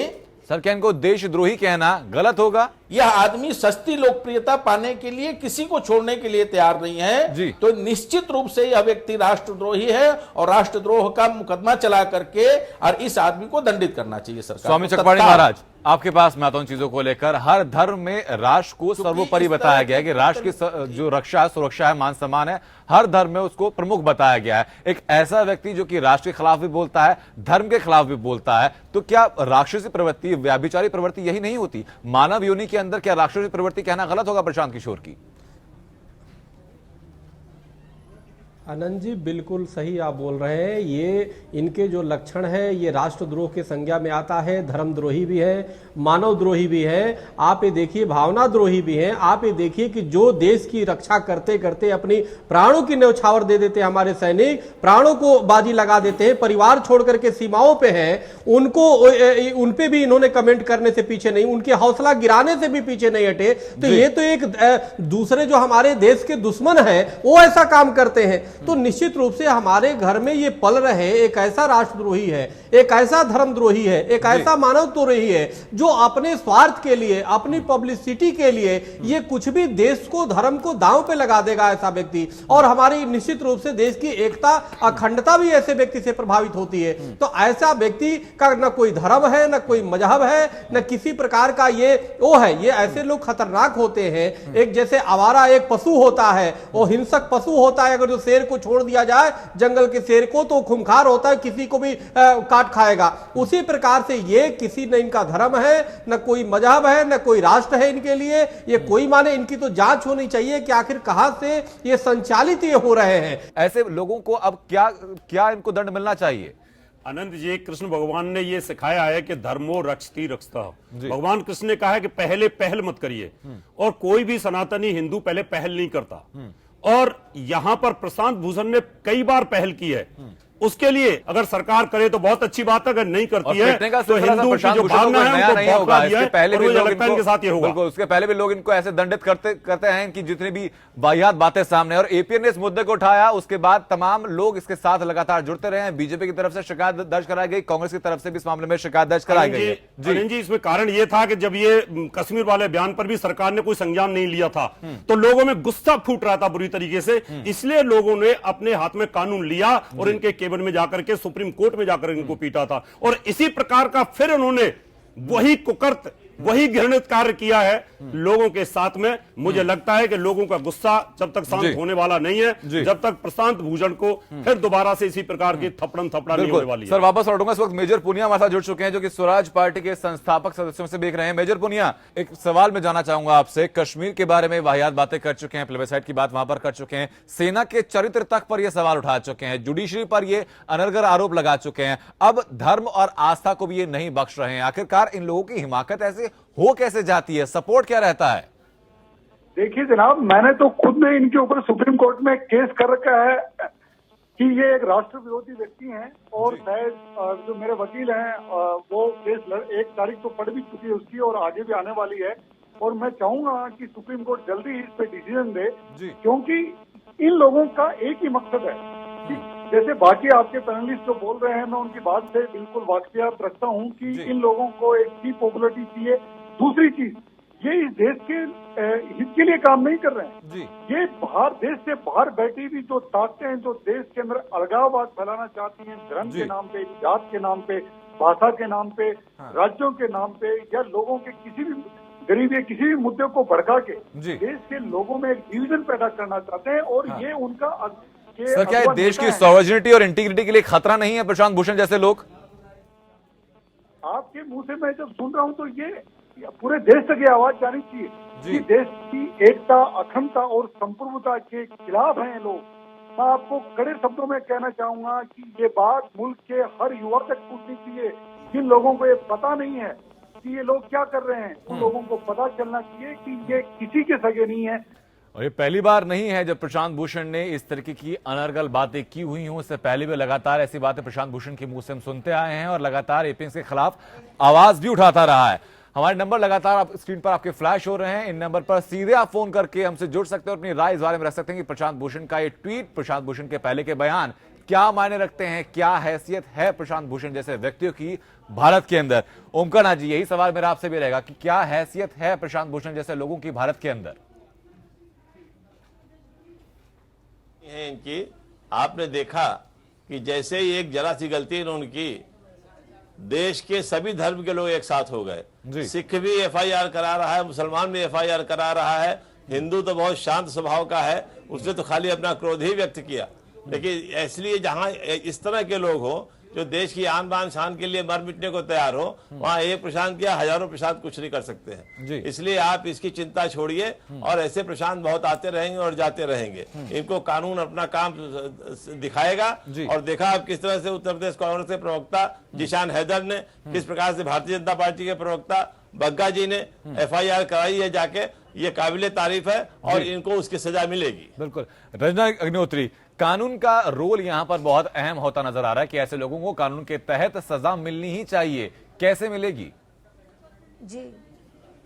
सर क्या इनको देशद्रोही कहना गलत होगा? यह आदमी सस्ती लोकप्रियता पाने के लिए किसी को छोड़ने के लिए तैयार नहीं है तो निश्चित रूप से यह व्यक्ति राष्ट्रद्रोही है और राष्ट्रद्रोह का मुकदमा चला करके और इस आदमी को दंडित करना चाहिए सरकार। स्वामी चकवाणी महाराज, आपके पास मैं आता हूं चीजों को लेकर। हर धर्म में राष्ट्र को सर्वोपरि बताया गया है कि राष्ट्र की जो रक्षा है, सुरक्षा है, मान सम्मान है, हर धर्म में उसको प्रमुख बताया गया है। एक ऐसा व्यक्ति जो कि राष्ट्र के खिलाफ भी बोलता है, धर्म के खिलाफ भी बोलता है, तो क्या राक्षसी प्रवृत्ति, व्याभिचारी प्रवृत्ति यही नहीं होती? मानव योनि के अंदर क्या राक्षसी प्रवृत्ति कहना गलत होगा प्रशांत किशोर की? आनंद जी बिल्कुल सही आप बोल रहे हैं। ये इनके जो लक्षण है ये राष्ट्रद्रोह के संज्ञा में आता है, धर्मद्रोही भी है, मानवद्रोही भी है, आप ये देखिए भावनाद्रोही भी है। आप ये देखिए कि जो देश की रक्षा करते करते अपनी प्राणों की न्यौछावर दे देते हैं, हमारे सैनिक प्राणों को बाजी लगा देते हैं, परिवार छोड़ करके सीमाओं पे हैं, उनको उनपे भी इन्होंने कमेंट करने से पीछे नहीं, उनके हौसला गिराने से भी पीछे नहीं हटे। तो ये तो एक दूसरे जो हमारे देश के दुश्मन है वो ऐसा काम करते हैं। तो निश्चित रूप से हमारे घर में ये पल रहे एक ऐसा राष्ट्रद्रोही है, एक ऐसा धर्मद्रोही है, एक ऐसा मानवद्रोही है जो अपने स्वार्थ के लिए, अपनी पब्लिसिटी के लिए ये कुछ भी देश को, धर्म को दांव पे लगा देगा ऐसा व्यक्ति। और हमारी निश्चित रूप से देश की एकता, अखंडता भी ऐसे व्यक्ति से प्रभावित होती है। तो ऐसा व्यक्ति का न कोई धर्म है, न कोई मजहब है, न किसी प्रकार का ये वो है। ये ऐसे लोग खतरनाक होते हैं। एक जैसे आवारा एक पशु होता है, वो हिंसक पशु होता है। अगर जो शेर को छोड़ दिया जाए, जंगल के शेर को, तो खूंखार होता है, किसी को भी काट खाएगा। उसी प्रकार से ये किसी न इनका धर्म है, न कोई मजहब है, न कोई राष्ट्र है इनके लिए। ये कोई माने, इनकी तो जांच होनी चाहिए कि आखिर कहां से ये संचालित ये हो रहे हैं। ऐसे लोगों को अब क्या इनको दंड मिलना चाहिए? आनंद जी, कृष्ण भगवान ने ये सिखाया है कि धर्मो रक्षति रक्षता। भगवान कृष्ण ने कहा है कि पहले पहल मत करिए, और कोई भी सनातनी हिंदू पहले पहल नहीं करता। और यहां पर प्रशांत भूषण ने कई बार पहल की है। उसके लिए अगर सरकार करे तो बहुत अच्छी बात है, अगर नहीं करती है तो हिंदू की जो भावना है उनको नहीं होगा। इसके पहले भी लोग इनके साथ ये होगा। उसके पहले भी लोग इनको ऐसे दंडित करते हैं कि जितनी भी वाहियात बातें सामने, और एपीएन ने इस मुद्दे को उठाया, उसके बाद तमाम लोग इसके साथ लगातार जुड़ते रहे हैं। बीजेपी की तरफ से शिकायत दर्ज कराई गई, कांग्रेस की तरफ से भी इस मामले में शिकायत दर्ज कराई गई जी। इसमें कारण ये था कि जब ये कश्मीर वाले बयान पर भी सरकार ने कोई संज्ञान नहीं लिया था तो लोगों में गुस्सा फूट रहा था बुरी तरीके से। इसलिए लोगों ने अपने हाथ में कानून लिया और इनके केबिन में जाकर के सुप्रीम कोर्ट में जाकर इनको पीटा था। और इसी प्रकार का फिर उन्होंने वही कुकर्त, वही घृणित कार्य किया है लोगों के साथ में। मुझे लगता है कि लोगों का गुस्सा जब तक शांत होने वाला नहीं है, जब तक प्रशांत भूषण को फिर दोबारा से इसी प्रकार की थपड़म थपड़ा नहीं होने वाली है। सर वापस लौटूंगा। इस वक्त मेजर पुनिया हमारे साथ जुड़ चुके हैं, जो कि स्वराज पार्टी के संस्थापक सदस्यों से देख रहे हैं। मेजर पुनिया, एक सवाल में जाना चाहूंगा आपसे। कश्मीर के बारे में वाहियात बातें कर चुके हैं, प्लेबेसाइट की बात वहां पर कर चुके हैं, सेना के चरित्र तक पर यह सवाल उठा चुके हैं, जुडिशरी पर यह अनर्गल आरोप लगा चुके हैं, अब धर्म और आस्था को भी ये नहीं बख्श रहे हैं। आखिरकार इन लोगों की हिमाकत ऐसे हो कैसे जाती है? सपोर्ट क्या रहता है? देखिए जनाब, मैंने तो खुद ने इनके ऊपर सुप्रीम कोर्ट में केस कर रखा है कि ये एक राष्ट्र विरोधी व्यक्ति हैं, और शायद जो मेरे वकील हैं वो केस 1 तारीख तो पढ़ भी चुकी है उसकी, और आगे भी आने वाली है। और मैं चाहूंगा कि सुप्रीम कोर्ट जल्दी ही इस पे डिसीजन दे, क्योंकि इन लोगों का एक ही मकसद है कि जैसे बाकी आपके पैनलिस्ट जो बोल रहे हैं, मैं उनकी बात से बिल्कुल वाकफियत रखता हूँ कि इन लोगों को एक की पॉपुलरिटी चाहिए। दूसरी चीज, ये इस देश के हित के लिए काम नहीं कर रहे हैं। ये बाहर, देश से बाहर बैठी भी जो ताकतें हैं, जो देश के अंदर अलगाववाद फैलाना चाहती हैं, धर्म के नाम पे, जात के नाम पे, भाषा के नाम पे, राज्यों के नाम पे, या लोगों के किसी भी गरीब या किसी भी मुद्दे को भड़का के देश के लोगों में एक डिवीजन पैदा करना चाहते हैं। और ये उनका सर, क्या देश की सॉवरेनिटी और इंटीग्रिटी के लिए खतरा नहीं है प्रशांत भूषण जैसे लोग? आपके मुंह से मैं जब सुन रहा हूं तो ये पूरे देश तक ये आवाज जानी चाहिए कि देश की एकता, अखंडता और संप्रभुता के खिलाफ हैं लोग। मैं आपको कड़े शब्दों में कहना चाहूंगा कि ये बात मुल्क के हर युवा तक पूछनी चाहिए। जिन लोगों को ये पता नहीं है कि ये लोग क्या कर रहे हैं। उन लोगों को पता चलना चाहिए कि ये किसी के सगे नहीं है। और ये पहली बार नहीं है जब प्रशांत भूषण ने इस तरीके की अनर्गल बातें की हुई हों। इससे पहले भी लगातार ऐसी बातें प्रशांत भूषण के मुंह से हम सुनते आए हैं और लगातार एपीएमसी के खिलाफ आवाज भी उठाता रहा है। हमारे नंबर लगातार आप स्क्रीन पर आपके फ्लैश हो रहे हैं। इन नंबर पर सीधे आप फोन करके हमसे जुड़ सकते हैं और अपनी राय इस बारे में रख सकते हैं कि प्रशांत भूषण का ये ट्वीट, प्रशांत भूषण के पहले के बयान क्या मायने रखते हैं, क्या हैसियत है प्रशांत भूषण जैसे व्यक्तियों की भारत के अंदर। ओमकार नाथ जी, यही सवाल मेरा आपसे भी रहेगा कि क्या हैसियत है प्रशांत भूषण जैसे लोगों की भारत के अंदर। इनकी आपने देखा कि जैसे ही एक जरा सी गलती इन्होंने की, देश के सभी धर्म के लोग एक साथ हो गए। सिख भी एफआईआर करा रहा है, मुसलमान भी एफआईआर करा रहा है, हिंदू तो बहुत शांत स्वभाव का है, उसने तो खाली अपना क्रोध ही व्यक्त किया। लेकिन इसलिए जहां इस तरह के लोग हो जो देश की आन बान शान के लिए मर मिटने को तैयार हो, वहां एक प्रशांत या हजारों प्रशांत कुछ नहीं कर सकते हैं। इसलिए आप इसकी चिंता छोड़िए और ऐसे प्रशांत बहुत आते रहेंगे और जाते रहेंगे। इनको कानून अपना काम दिखाएगा। और देखा आप किस तरह से उत्तर प्रदेश कांग्रेस के प्रवक्ता जिशान हैदर ने, किस प्रकार से भारतीय जनता पार्टी के प्रवक्ता बग्गा जी ने एफआईआर कराई है जाके, ये काबिले तारीफ है और इनको उसकी सजा मिलेगी। बिल्कुल। रंजना अग्निहोत्री, कानून का रोल यहां पर बहुत अहम होता नजर आ रहा है कि ऐसे लोगों को कानून के तहत सजा मिलनी ही चाहिए। कैसे मिलेगी? जी,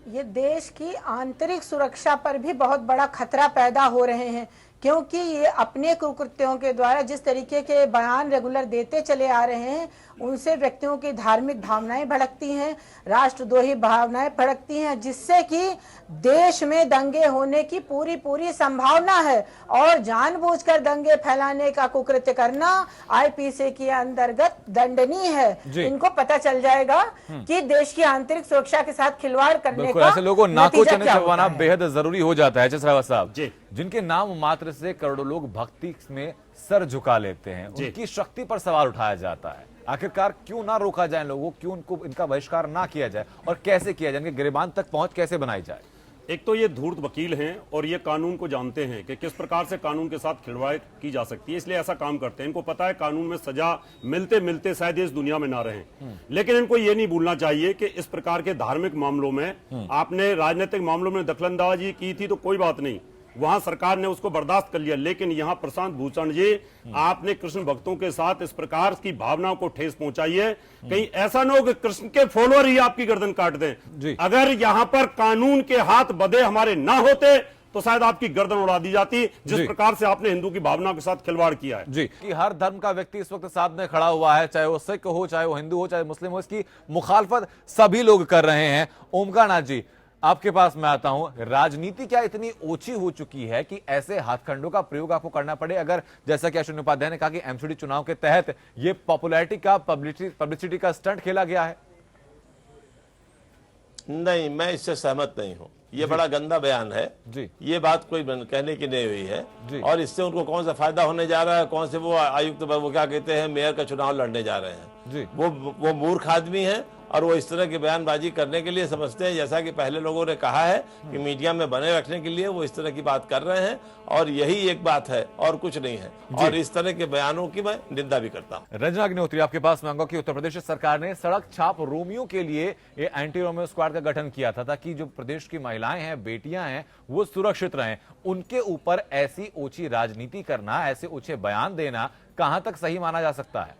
ये देश की आंतरिक सुरक्षा पर भी बहुत बड़ा खतरा पैदा हो रहे हैं, क्योंकि ये अपने कुकृत्यों के द्वारा जिस तरीके के बयान रेगुलर देते चले आ रहे हैं, उनसे व्यक्तियों की धार्मिक भावनाएं भड़कती हैं, राष्ट्रद्रोही भावनाएं भड़कती हैं, जिससे कि देश में दंगे होने की पूरी संभावना है। और जानबूझकर दंगे फैलाने का कुकृत्य करना आईपीसी के अंतर्गत दंडनीय है। इनको पता चल जाएगा कि देश की आंतरिक सुरक्षा के साथ खिलवाड़ करने का ऐसे लोगों को नाको चलवाना बेहद जरूरी हो जाता है। जसरावत साहब, जिनके नाम मात्र से करोड़ों लोग भक्ति में सर झुका लेते हैं, उनकी शक्ति पर सवाल उठाया जाता है। आखिरकार क्यों ना रोका जाए लोगों, क्यों उनको इनका बहिष्कार ना किया जाए और कैसे किया जाए, इनके गिरबान तक पहुंच कैसे बनाई जाए? एक तो ये धूर्त वकील हैं और ये कानून को जानते हैं कि किस प्रकार से कानून के साथ खिलवाड़ की जा सकती है, इसलिए ऐसा काम करते हैं। इनको पता है कानून में सजा मिलते मिलते शायद इस दुनिया में ना रहें। लेकिन इनको ये नहीं भूलना चाहिए कि इस प्रकार के धार्मिक मामलों में आपने राजनीतिक मामलों में दखलंदाजी की थी तो कोई बात नहीं, वहां सरकार ने उसको बर्दाश्त कर लिया। लेकिन यहां प्रशांत भूषण जी, आपने कृष्ण भक्तों के साथ इस प्रकार की भावनाओं को ठेस पहुंचाई है। कहीं ऐसा न हो कि कृष्ण के फॉलोअर ही आपकी गर्दन काट दें। अगर यहां पर कानून के हाथ बंधे हमारे ना होते तो शायद आपकी गर्दन उड़ा दी जाती, जिस प्रकार से आपने हिंदू की भावनाओं के साथ खिलवाड़ किया है। जी, कि हर धर्म का व्यक्ति इस वक्त सामने खड़ा हुआ है, चाहे वो सिख हो, चाहे वो हिंदू हो, चाहे मुस्लिम हो, इसकी मुखालफत सभी लोग कर रहे हैं। ओमकार नाथ जी, आपके पास मैं आता हूं। राजनीति क्या इतनी ओछी हो चुकी है कि ऐसे हाथखंडों का प्रयोग आपको करना पड़े? अगर जैसा कि अश्विनी उपाध्याय ने कहा कि एमसीडी चुनाव के तहत ये पॉपुलैरिटी का, पब्लिसिटी का स्टंट खेला गया है। नहीं, मैं इससे सहमत नहीं हूं। ये बड़ा गंदा बयान है जी। ये बात कोई कहने की नहीं हुई है। और इससे उनको कौन सा फायदा होने जा रहा है? कौन से वो आयुक्त, वो क्या कहते हैं, मेयर का चुनाव लड़ने जा रहे हैं जी। वो मूर्ख आदमी है और वो इस तरह की बयानबाजी करने के लिए समझते हैं, जैसा कि पहले लोगों ने कहा है कि मीडिया में बने रखने के लिए वो इस तरह की बात कर रहे हैं। और यही एक बात है और कुछ नहीं है। और इस तरह के बयानों की मैं निंदा भी करता हूं। रंजना अग्निहोत्री, आपके पास मांगा कि उत्तर प्रदेश सरकार ने सड़क छाप रोमियो के लिए ये एंटी रोमियो स्क्वाड का गठन किया था ताकि जो प्रदेश की महिलाएं हैं, बेटियां हैं, वो सुरक्षित रहें। उनके ऊपर ऐसी ओछी राजनीति करना, ऐसे ऊंचे बयान देना कहां तक सही माना जा सकता है?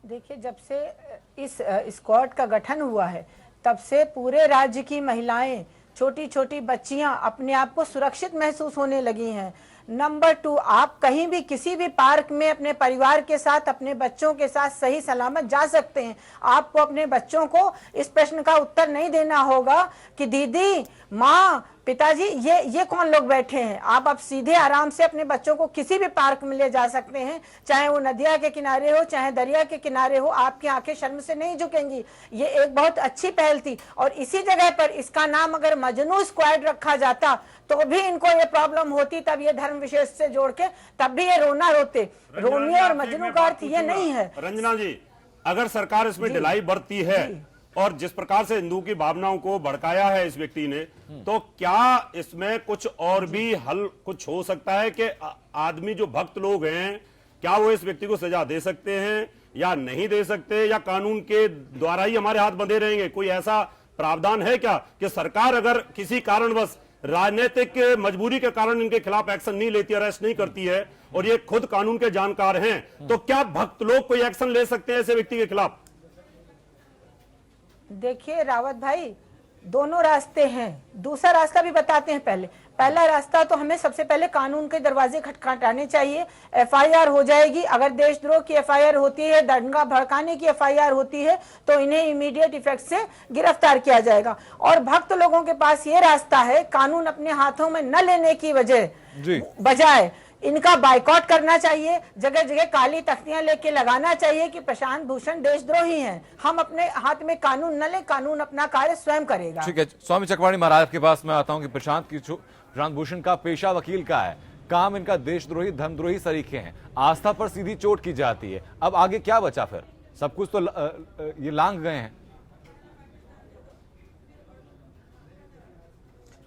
देखिए, जब से इस स्क्वाड का गठन हुआ है, तब से पूरे राज्य की महिलाएं, छोटी छोटी बच्चियां अपने आप को सुरक्षित महसूस होने लगी हैं। नंबर 2, आप कहीं भी किसी भी पार्क में अपने परिवार के साथ, अपने बच्चों के साथ सही सलामत जा सकते हैं। आपको अपने बच्चों को इस प्रश्न का उत्तर नहीं देना होगा कि दीदी, माँ, पिताजी, ये कौन लोग बैठे हैं। आप सीधे आराम से अपने बच्चों को किसी भी पार्क में ले जा सकते हैं, चाहे वो नदिया के किनारे हो, चाहे दरिया के किनारे हो। आपकी आंखें शर्म से नहीं झुकेंगी। ये एक बहुत अच्छी पहल थी। और इसी जगह पर इसका नाम अगर मजनू स्क्वाड रखा जाता तो भी इनको ये प्रॉब्लम होती। तब ये धर्म विशेष से जोड़ के तब भी ये रोना रोते। रोमियो और मजनू का अर्थ ये नहीं है। रंजना जी, अगर सरकार इसमें ढिलाई बरती है और जिस प्रकार से हिंदू की भावनाओं को भड़काया है इस व्यक्ति ने, तो क्या इसमें कुछ और भी हल कुछ हो सकता है कि आदमी जो भक्त लोग हैं, क्या वो इस व्यक्ति को सजा दे सकते हैं? या नहीं दे सकते, या कानून के द्वारा ही हमारे हाथ बंधे रहेंगे? कोई ऐसा प्रावधान है क्या कि सरकार अगर किसी कारणवश राजनीतिक मजबूरी के कारण इनके खिलाफ एक्शन नहीं लेती, अरेस्ट नहीं करती है, और ये खुद कानून के जानकार हैं, तो क्या भक्त लोग कोई एक्शन ले सकते हैं ऐसे व्यक्ति के खिलाफ? देखिए रावत भाई, दोनों रास्ते हैं। दूसरा रास्ता भी बताते हैं। पहला रास्ता तो हमें सबसे पहले कानून के दरवाजे खटखटाने चाहिए। एफआईआर हो जाएगी। अगर देशद्रोह की एफआईआर होती है, दंगा भड़काने की एफआईआर होती है, तो इन्हें इमीडिएट इफेक्ट से गिरफ्तार किया जाएगा। और भक्त लोगों के पास ये रास्ता है, कानून अपने हाथों में न लेने की बजाय इनका बाइकआउट करना चाहिए। जगह जगह काली तख्तियां लेके लगाना चाहिए कि प्रशांत भूषण देशद्रोही हैं। हम अपने हाथ में कानून न ले, कानून अपना कार्य स्वयं करेगा। ठीक है, स्वामी चकवाणी महाराज आपके पास मैं आता हूं कि प्रशांत भूषण का पेशा वकील का है, काम इनका देशद्रोही धर्मद्रोही सरीखे हैं, आस्था पर सीधी चोट की जाती है। अब आगे क्या बचा? फिर सब कुछ तो ये लांघ गए हैं।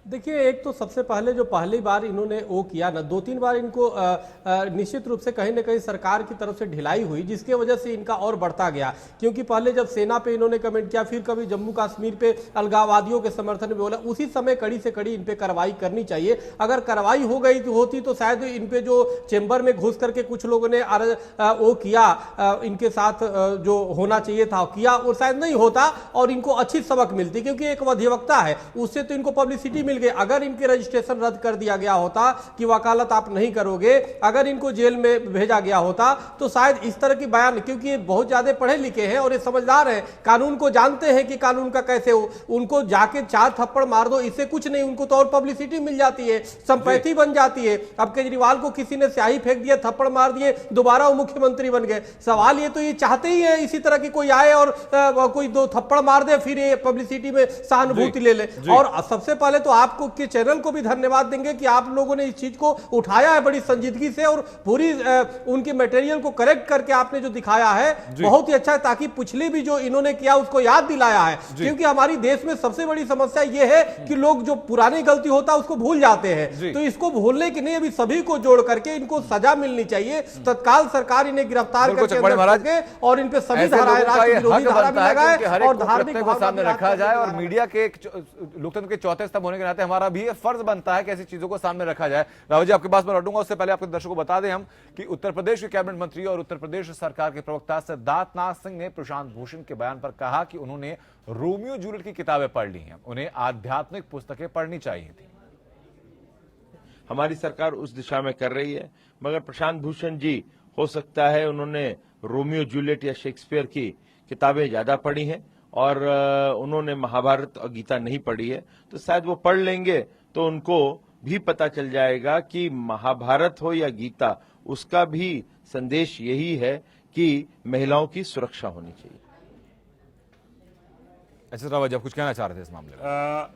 देखिए, एक तो सबसे पहले जो पहली बार इन्होंने वो किया ना, 2-3 बार इनको निश्चित रूप से कहीं ना कहीं सरकार की तरफ से ढिलाई हुई, जिसके वजह से इनका और बढ़ता गया। क्योंकि पहले जब सेना पे इन्होंने कमेंट किया, फिर कभी जम्मू कश्मीर पे अलगाववादियों के समर्थन में बोला, उसी समय कड़ी से कड़ी इन पे कार्रवाई करनी चाहिए। अगर कार्रवाई हो गई होती तो शायद इन पे जो चेंबर में घुस करके कुछ लोगों ने वो किया, इनके साथ जो होना चाहिए था किया, और शायद नहीं होता और इनको अच्छी सबक मिलती। क्योंकि एक अधिवक्ता है, उससे तो इनको पब्लिसिटी मिल गई। अगर इनके रजिस्ट्रेशन रद्द कर दिया गया होता कि वकालत आप नहीं करोगे, अगर इनको जेल में भेजा गया होता, तो शायद इस तरह की बयान, क्योंकि ये बहुत ज्यादा पढ़े लिखे हैं और ये समझदार हैं, कानून को जानते हैं कि कानून का कैसे हो, उनको जाके 4 थप्पड़ मार दो, इससे कुछ नहीं, उनको तो और पब्लिसिटी मिल जाती है, संपैथी बन जाती है। अब केजरीवाल को किसी ने स्याही फेंक दिया, थप्पड़ मार दिए, दोबारा वो मुख्यमंत्री बन गए। सवाल ये तो ये चाहते ही है इसी तरह की कोई आए और कोई 2 थप्पड़ मार दे, फिर ये पब्लिसिटी में सहानुभूति ले ले। और सबसे पहले तो आपको के चैनल को भी धन्यवाद देंगे कि आप लोगों ने इस चीज को उठाया है बड़ी संजीदगी से, और पूरी उनके मटेरियल को करेक्ट करके आपने जो दिखाया है बहुत ही अच्छा है, ताकि पिछले भी जो इन्होंने किया उसको याद दिलाया है। क्योंकि हमारी देश में सबसे बड़ी समस्या यह है कि लोग जो पुरानी गलती होता है उसको भूल जाते हैं, तो इसको भूलने के लिए अभी सभी को जोड़ करके इनको सजा मिलनी चाहिए। तत्काल सरकार इन्हें गिरफ्तार करके और इन पे सभी धाराएं, राष्ट्रविरोधी धारा भी लगाए और धार्मिक को सामने रखा जाए। और मीडिया के लोकतंत्र के चौथे स्तंभ होने के नाते हमारा भी फर्ज बनता है कि ऐसी चीजों को सामने रखा जाए। रावत जी, आपके पास मैं लौटूंगा, उससे पहले आपके दर्शकों को बता दें हम कि उत्तर प्रदेश के कैबिनेट मंत्री और उत्तर प्रदेश सरकार के प्रवक्ता सिद्धार्थनाथ सिंह ने प्रशांत भूषण के बयान पर कहा कि उन्होंने रोमियो जूलियट की किताबें पढ़ ली हैं, उन्हें आध्यात्मिक पुस्तकें पढ़नी चाहिए थी। हमारी सरकार उस दिशा में कर रही है, मगर प्रशांत भूषण जी हो सकता है उन्होंने रोमियो जूलियट या शेक्सपियर की किताबें ज्यादा पढ़ी हैं और उन्होंने महाभारत और गीता नहीं पढ़ी है, तो शायद वो पढ़ लेंगे तो उनको भी पता चल जाएगा कि महाभारत हो या गीता, उसका भी संदेश यही है कि महिलाओं की सुरक्षा होनी चाहिए। अच्छा रावत जी, आप कुछ कहना चाह रहे थे इस मामले में?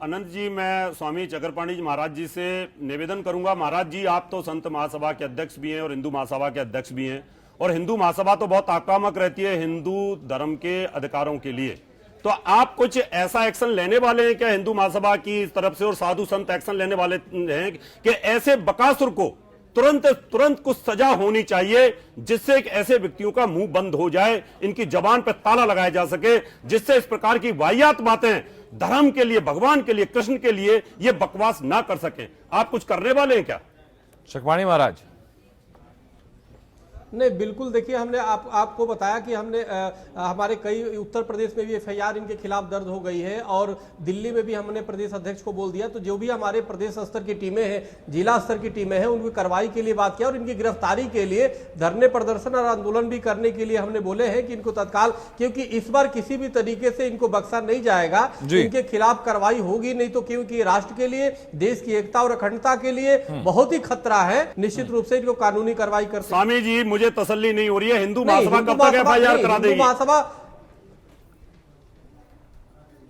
अनंत जी, मैं स्वामी चक्रपाणी जी महाराज जी से निवेदन करूंगा। महाराज जी, आप तो संत महासभा के अध्यक्ष भी हैं और हिंदू महासभा के अध्यक्ष भी हैं, और हिंदू महासभा तो बहुत आक्रामक रहती है हिंदू धर्म के अधिकारों के लिए, तो आप कुछ ऐसा एक्शन लेने वाले हैं क्या हिंदू महासभा की तरफ से, और साधु संत एक्शन लेने वाले हैं कि ऐसे बकासुर को तुरंत कुछ सजा होनी चाहिए, जिससे ऐसे व्यक्तियों का मुंह बंद हो जाए, इनकी जबान पर ताला लगाया जा सके, जिससे इस प्रकार की वाहियात बातें धर्म के लिए, भगवान के लिए, कृष्ण के लिए ये बकवास ना कर सके? आप कुछ करने वाले हैं क्या? चकवाणी महाराज। नहीं, बिल्कुल। देखिए, हमने आपको बताया कि हमने हमारे कई उत्तर प्रदेश में भी एफआईआर इनके खिलाफ दर्ज हो गई है, और दिल्ली में भी हमने प्रदेश अध्यक्ष को बोल दिया। तो जो भी हमारे प्रदेश स्तर की टीमें हैं, जिला स्तर की टीमें हैं, उनकी कार्रवाई के लिए बात किया, और इनकी गिरफ्तारी के लिए धरने प्रदर्शन और आंदोलन भी करने के लिए हमने बोले हैं कि इनको तत्काल, क्योंकि इस बार किसी भी तरीके से इनको बख्शा नहीं जाएगा, इनके खिलाफ कार्रवाई होगी नहीं तो, क्योंकि राष्ट्र के लिए, देश की एकता और अखंडता के लिए बहुत ही खतरा है। निश्चित रूप से इनको कानूनी कार्रवाई कर। स्वामी जी, मुझे तसल्ली नहीं हो रही है, हिंदू महासभा कब तक एफआईआर करा देगी? महासभा,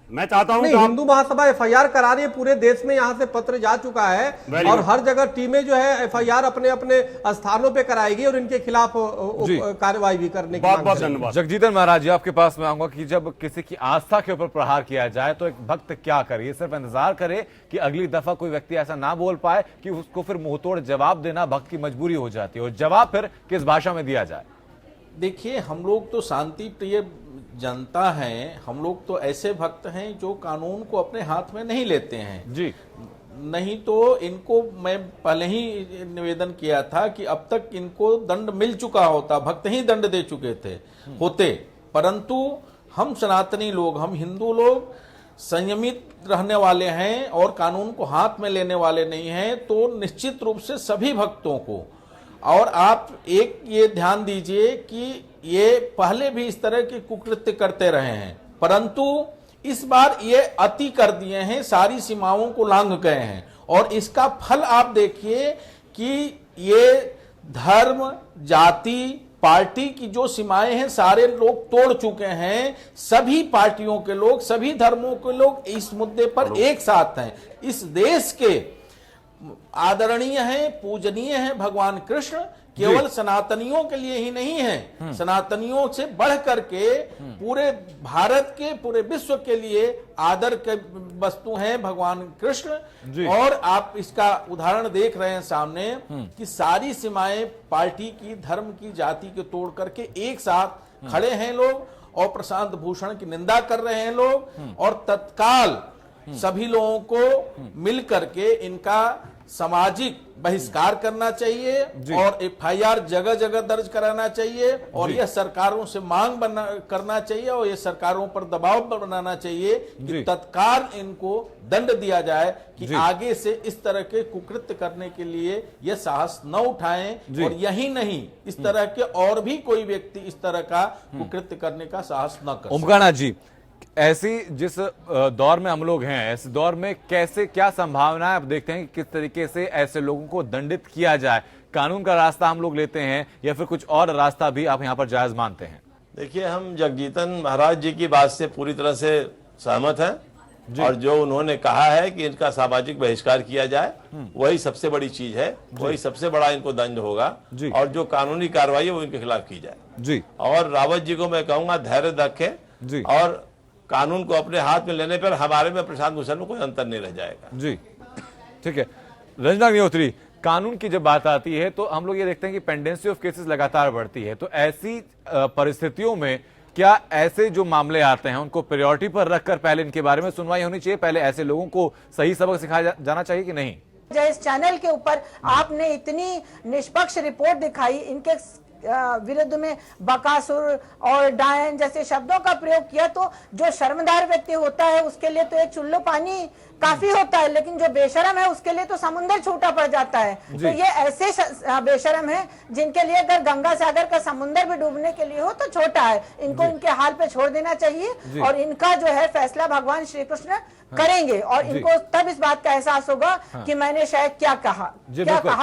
मैं चाहता हूं कि हिंदू महासभा एफआईआर करा रही है, पूरे देश में यहां से पत्र जा चुका है और हर जगह टीमें जो है एफआईआर अपने अपने स्थानों पे कराएगी और इनके खिलाफ कार्रवाई भी करने की। बहुत बहुत धन्यवाद। जगजीतन महाराज जी, आपके पास मैं आऊंगा कि जब किसी की आस्था के ऊपर प्रहार किया जाए तो एक भक्त क्या करे? ये सिर्फ इंतजार करे कि अगली दफा कोई व्यक्ति ऐसा ना बोल पाए कि उसको फिर मुंहतोड़ जवाब देना भक्त की मजबूरी हो जाती है, और जवाब फिर किस भाषा में दिया जाए? देखिए, हम लोग तो शांति प्रिय जनता हैं, हम लोग तो ऐसे भक्त हैं जो कानून को अपने हाथ में नहीं लेते हैं जी। नहीं तो इनको मैं पहले ही निवेदन किया था कि अब तक इनको दंड मिल चुका होता, भक्त ही दंड दे चुके थे होते, परंतु हम सनातनी लोग, हम हिंदू लोग संयमित रहने वाले हैं और कानून को हाथ में लेने वाले नहीं हैं। तो निश्चित रूप से सभी भक्तों को, और आप एक ये ध्यान दीजिए कि ये पहले भी इस तरह के कुकृत्य करते रहे हैं, परंतु इस बार ये अति कर दिए हैं, सारी सीमाओं को लांघ गए हैं। और इसका फल आप देखिए कि ये धर्म, जाति, पार्टी की जो सीमाएं हैं सारे लोग तोड़ चुके हैं। सभी पार्टियों के लोग, सभी धर्मों के लोग इस मुद्दे पर एक साथ हैं। इस देश के आदरणीय हैं, पूजनीय हैं भगवान कृष्ण, केवल सनातनियों के लिए ही नहीं है, सनातनियों से बढ़ करके पूरे भारत के, पूरे विश्व के लिए आदर के वस्तु हैं भगवान कृष्ण। और आप इसका उदाहरण देख रहे हैं सामने कि सारी सीमाएं पार्टी की, धर्म की, जाति के तोड़ करके एक साथ खड़े हैं लोग, और प्रशांत भूषण की निंदा कर रहे हैं लोग, और तत्काल सभी लोगों को मिल करके इनका सामाजिक बहिष्कार करना चाहिए और एफआईआर जगह जगह दर्ज कराना चाहिए, और यह सरकारों से मांग करना चाहिए, और यह सरकारों पर दबाव बनाना चाहिए कि तत्काल इनको दंड दिया जाए कि आगे से इस तरह के कुकृत्य करने के लिए यह साहस न उठाएं। और यही नहीं, इस तरह के और भी कोई व्यक्ति इस तरह का कुकृत्य करने का साहस न कर। ओमकार जी, ऐसी जिस दौर में हम लोग हैं, ऐसे दौर में कैसे, क्या संभावना है, आप देखते हैं कि किस तरीके से ऐसे लोगों को दंडित किया जाए? कानून का रास्ता हम लोग लेते हैं या फिर कुछ और रास्ता भी आप यहाँ पर जायज मानते हैं? देखिए, हम जगजीतन महाराज जी की बात से पूरी तरह से सहमत हैं, और जो उन्होंने कहा है कि इनका सामाजिक बहिष्कार किया जाए, वही सबसे बड़ी चीज है, वही सबसे बड़ा इनको दंड होगा, और जो कानूनी कार्रवाई है वो इनके खिलाफ की जाए जी। और रावत जी को मैं कहूंगा धैर्य रखें, और कानून को अपने हाथ में लेने पर हमारे में प्रशांत भूषण में कोई अंतर नहीं रह जाएगा जी। ठीक है, रंजना अग्निहोत्री, कानून की जब बात आती है तो हम लोग ये देखते हैं कि पेंडेंसी ऑफ केसेस लगातार बढ़ती है, तो ऐसी परिस्थितियों में क्या ऐसे जो मामले आते हैं उनको प्रायोरिटी पर रखकर पहले इनके बारे में सुनवाई होनी चाहिए, पहले ऐसे लोगों को सही सबक सिखाया जाना चाहिए कि नहीं? इस चैनल के ऊपर आपने इतनी निष्पक्ष रिपोर्ट दिखाई, इनके विरुद्ध में बकासुर और डायन जैसे शब्दों का प्रयोग किया, तो जो शर्मदार व्यक्ति होता है उसके लिए तो एक चुल्लू पानी काफी होता है, लेकिन जो बेशरम है उसके लिए तो समुद्र छोटा पड़ जाता है। तो ये ऐसे बेशरम है जिनके लिए अगर गंगा सागर का समुद्र भी डूबने के लिए हो तो छोटा है, इनको इनके हाल पे छोड़ देना चाहिए, और इनका जो है फैसला भगवान श्री कृष्ण करेंगे, और इनको तब इस बात का एहसास होगा कि मैंने शायद क्या कहा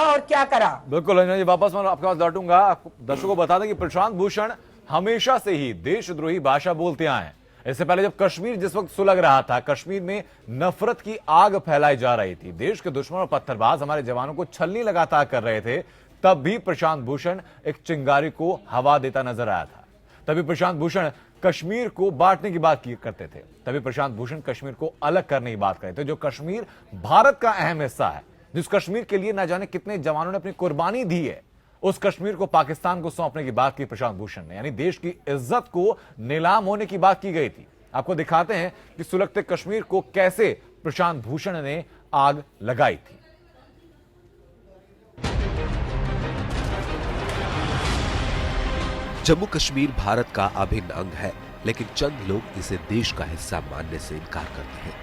और क्या करा। बिल्कुल रंजना जी, वापस मैं आपके पास लौटूंगा। आपको दर्शकों को बता दें कि प्रशांत भूषण हमेशा से ही देशद्रोही भाषा बोलते आए हैं। इससे पहले जब कश्मीर जिस वक्त सुलग रहा था, कश्मीर में नफरत की आग फैलाई जा रही थी, देश के दुश्मन और पत्थरबाज हमारे जवानों को छलनी लगातार कर रहे थे, तब भी प्रशांत भूषण एक चिंगारी को हवा देता नजर आया था। तभी प्रशांत भूषण कश्मीर को बांटने की बात करते थे, तभी प्रशांत भूषण कश्मीर को अलग करने की बात करते थे। जो कश्मीर भारत का अहम हिस्सा है, जिस कश्मीर के लिए न जाने कितने जवानों ने अपनी कुर्बानी दी है, उस कश्मीर को पाकिस्तान को सौंपने की बात की प्रशांत भूषण ने, यानी देश की इज्जत को नीलाम होने की बात की गई थी। आपको दिखाते हैं कि सुलगते कश्मीर को कैसे प्रशांत भूषण ने आग लगाई थी। जम्मू कश्मीर भारत का अभिन्न अंग है, लेकिन चंद लोग इसे देश का हिस्सा मानने से इनकार करते हैं।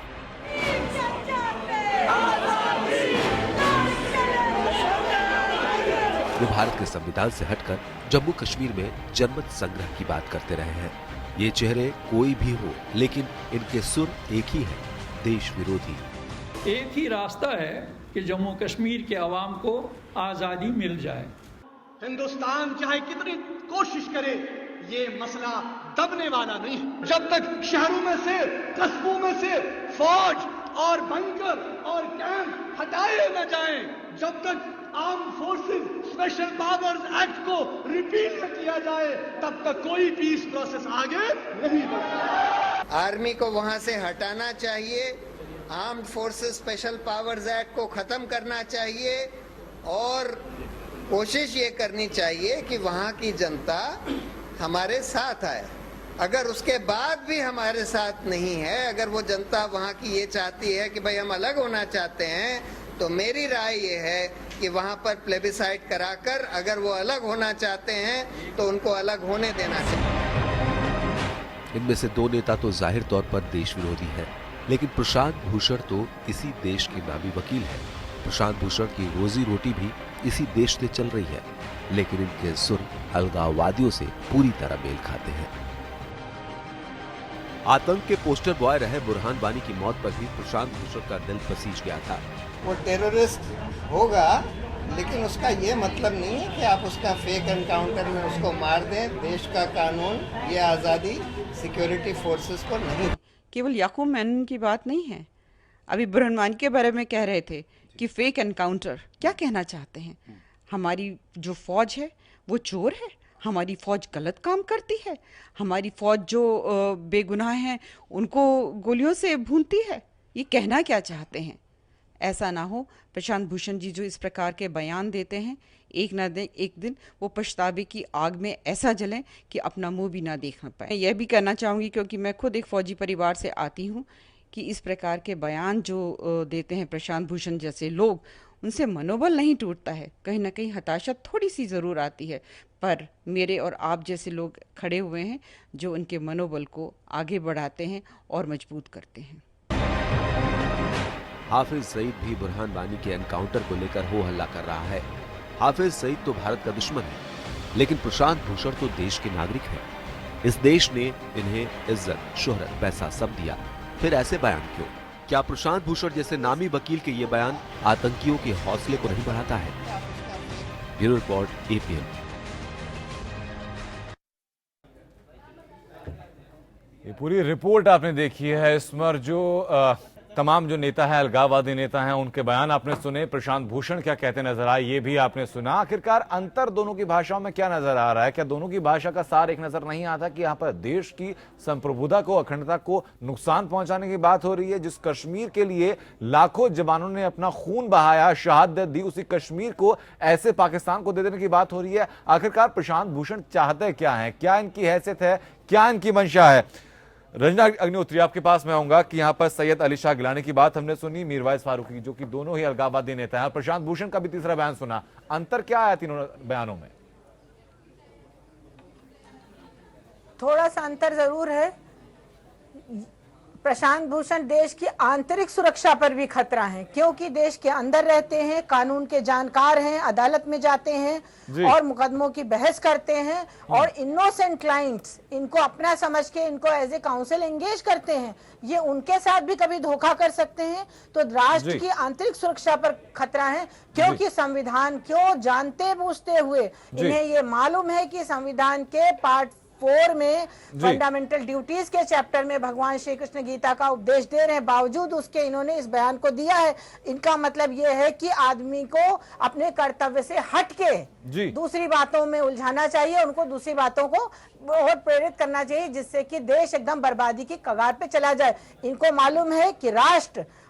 वे भारत के संविधान से हटकर जम्मू कश्मीर में जनमत संग्रह की बात करते रहे हैं। ये चेहरे कोई भी हो, लेकिन इनके सुर एक ही है, देश विरोधी। एक ही रास्ता है कि जम्मू कश्मीर के अवाम को आजादी मिल जाए। हिंदुस्तान चाहे कितनी कोशिश करे, ये मसला दबने वाला नहीं। जब तक शहरों में से, कस्बों में से फौज और बंकर और कैंप हटाए न जाएं, जब तक arm forces special powers act को रिपील न किया जाए, तब तक कोई पीस प्रोसेस आगे नहीं बढ़ेगा। आर्मी को वहां से हटाना चाहिए, armed forces special powers act को खत्म करना चाहिए, और कोशिश ये करनी चाहिए कि वहाँ की जनता हमारे साथ आए। अगर उसके बाद भी हमारे साथ नहीं है, अगर वो जनता वहाँ की ये चाहती है कि भाई हम अलग होना चाहते हैं, तो मेरी राय ये है कि वहाँ पर प्लेबिसाइट कराकर अगर वो अलग होना चाहते हैं तो उनको अलग होने देना चाहिए। इनमें से दो नेता तो जाहिर तौर पर देश विरोधी हैं, लेकिन प्रशांत भूषण तो इसी देश के नामी वकील हैं। प्रशांत भूषण की रोजी रोटी भी इसी देश से चल रही है, लेकिन इनके सुर अलगाववादियों से पूरी तरह मेल खाते हैं। आतंक के पोस्टर बॉय रहे बुरहान वानी की मौत पर भी प्रशांत भूषण का दिल पसीज गया था। वो टेररिस्ट होगा, लेकिन उसका ये मतलब नहीं है कि आप उसका फेक एनकाउंटर में उसको मार दें। देश का कानून, ये आज़ादी सिक्योरिटी फोर्सेस को नहीं। केवल याकूब मेनन की बात नहीं है। अभी बुरहान वानी के बारे में कह रहे थे कि फेक एनकाउंटर, क्या कहना चाहते हैं? हमारी जो फौज है वो चोर है, हमारी फौज गलत काम करती है, हमारी फौज जो बेगुनाह हैं उनको गोलियों से भूनती है, ये कहना क्या चाहते हैं? ऐसा ना हो प्रशांत भूषण जी जो इस प्रकार के बयान देते हैं, एक दिन वो पछतावे की आग में ऐसा जलें कि अपना मुंह भी ना देख पाए। यह भी कहना चाहूँगी, क्योंकि मैं खुद एक फौजी परिवार से आती हूँ, कि इस प्रकार के बयान जो देते हैं प्रशांत भूषण जैसे लोग, उनसे मनोबल नहीं टूटता है, कहीं ना कहीं हताशा थोड़ी सी ज़रूर आती है। पर मेरे और आप जैसे लोग खड़े हुए हैं जो उनके मनोबल को आगे बढ़ाते हैं और मजबूत करते हैं। हाफिज सईद भी बुरहान वानी के एनकाउंटर को लेकर हो हल्ला कर रहा है। हाफिज सईद तो भारत का दुश्मन है, लेकिन प्रशांत भूषण तो देश के नागरिक हैं। इस देश ने इन्हें इज्जत, शोहरत, पैसा सब दिया, फिर ऐसे बयान क्यों? क्या प्रशांत भूषण जैसे नामी वकील के ये बयान आतंकियों के हौसले को नहीं बढ़ाता है? Bureau report, APN। ये पूरी रिपोर्ट आपने देखी है। इसमें जो तमाम जो नेता है, अलगाववादी नेता हैं, उनके बयान आपने सुने। प्रशांत भूषण क्या कहते नजर आए ये भी आपने सुना। आखिरकार अंतर दोनों की भाषाओं में क्या नजर आ रहा है? क्या दोनों की भाषा का सार एक नजर नहीं आता कि यहाँ पर देश की संप्रभुता को, अखंडता को नुकसान पहुंचाने की बात हो रही है? जिस कश्मीर के लिए लाखों जवानों ने अपना खून बहाया, शहादत दी, उसी कश्मीर को ऐसे पाकिस्तान को दे देने की बात हो रही है। आखिरकार प्रशांत भूषण चाहते क्या है? क्या इनकी हैसियत है? क्या इनकी मंशा है? रंजना अग्निहोत्री, आपके पास मैं आऊंगा कि यहां पर सैयद अली शाह गिलानी की बात हमने सुनी, मीरवाइज फारूकी, जो कि दोनों ही अलगाववादी नेता हैं, प्रशांत भूषण का भी तीसरा बयान सुना। अंतर क्या आया तीनों बयानों में? थोड़ा सा अंतर जरूर है। प्रशांत भूषण देश की आंतरिक सुरक्षा पर भी खतरा है, क्योंकि देश के अंदर रहते हैं, कानून के जानकार हैं, अदालत में जाते हैं और मुकदमों की बहस करते हैं, और इनोसेंट क्लाइंट्स इनको अपना समझ के इनको एज ए काउंसिल एंगेज करते हैं। ये उनके साथ भी कभी धोखा कर सकते हैं। तो राष्ट्र की आंतरिक सुरक्षा पर खतरा है, क्योंकि संविधान क्यों जानते बूझते हुए इन्हें ये मालूम है कि संविधान के पार्ट 4 में फंडामेंटल ड्यूटीज के चैप्टर में भगवान श्री कृष्ण गीता का उपदेश दे रहे हैं, बावजूद उसके इन्होंने इस बयान को दिया है। इनका मतलब यह है कि आदमी को अपने कर्तव्य से हटके दूसरी बातों में उलझाना चाहिए, उनको दूसरी बातों को बहुत प्रेरित करना चाहिए, जिससे कि देश एकदम बर्बादी की कगार पे चला जाए। इनको मालूम है कि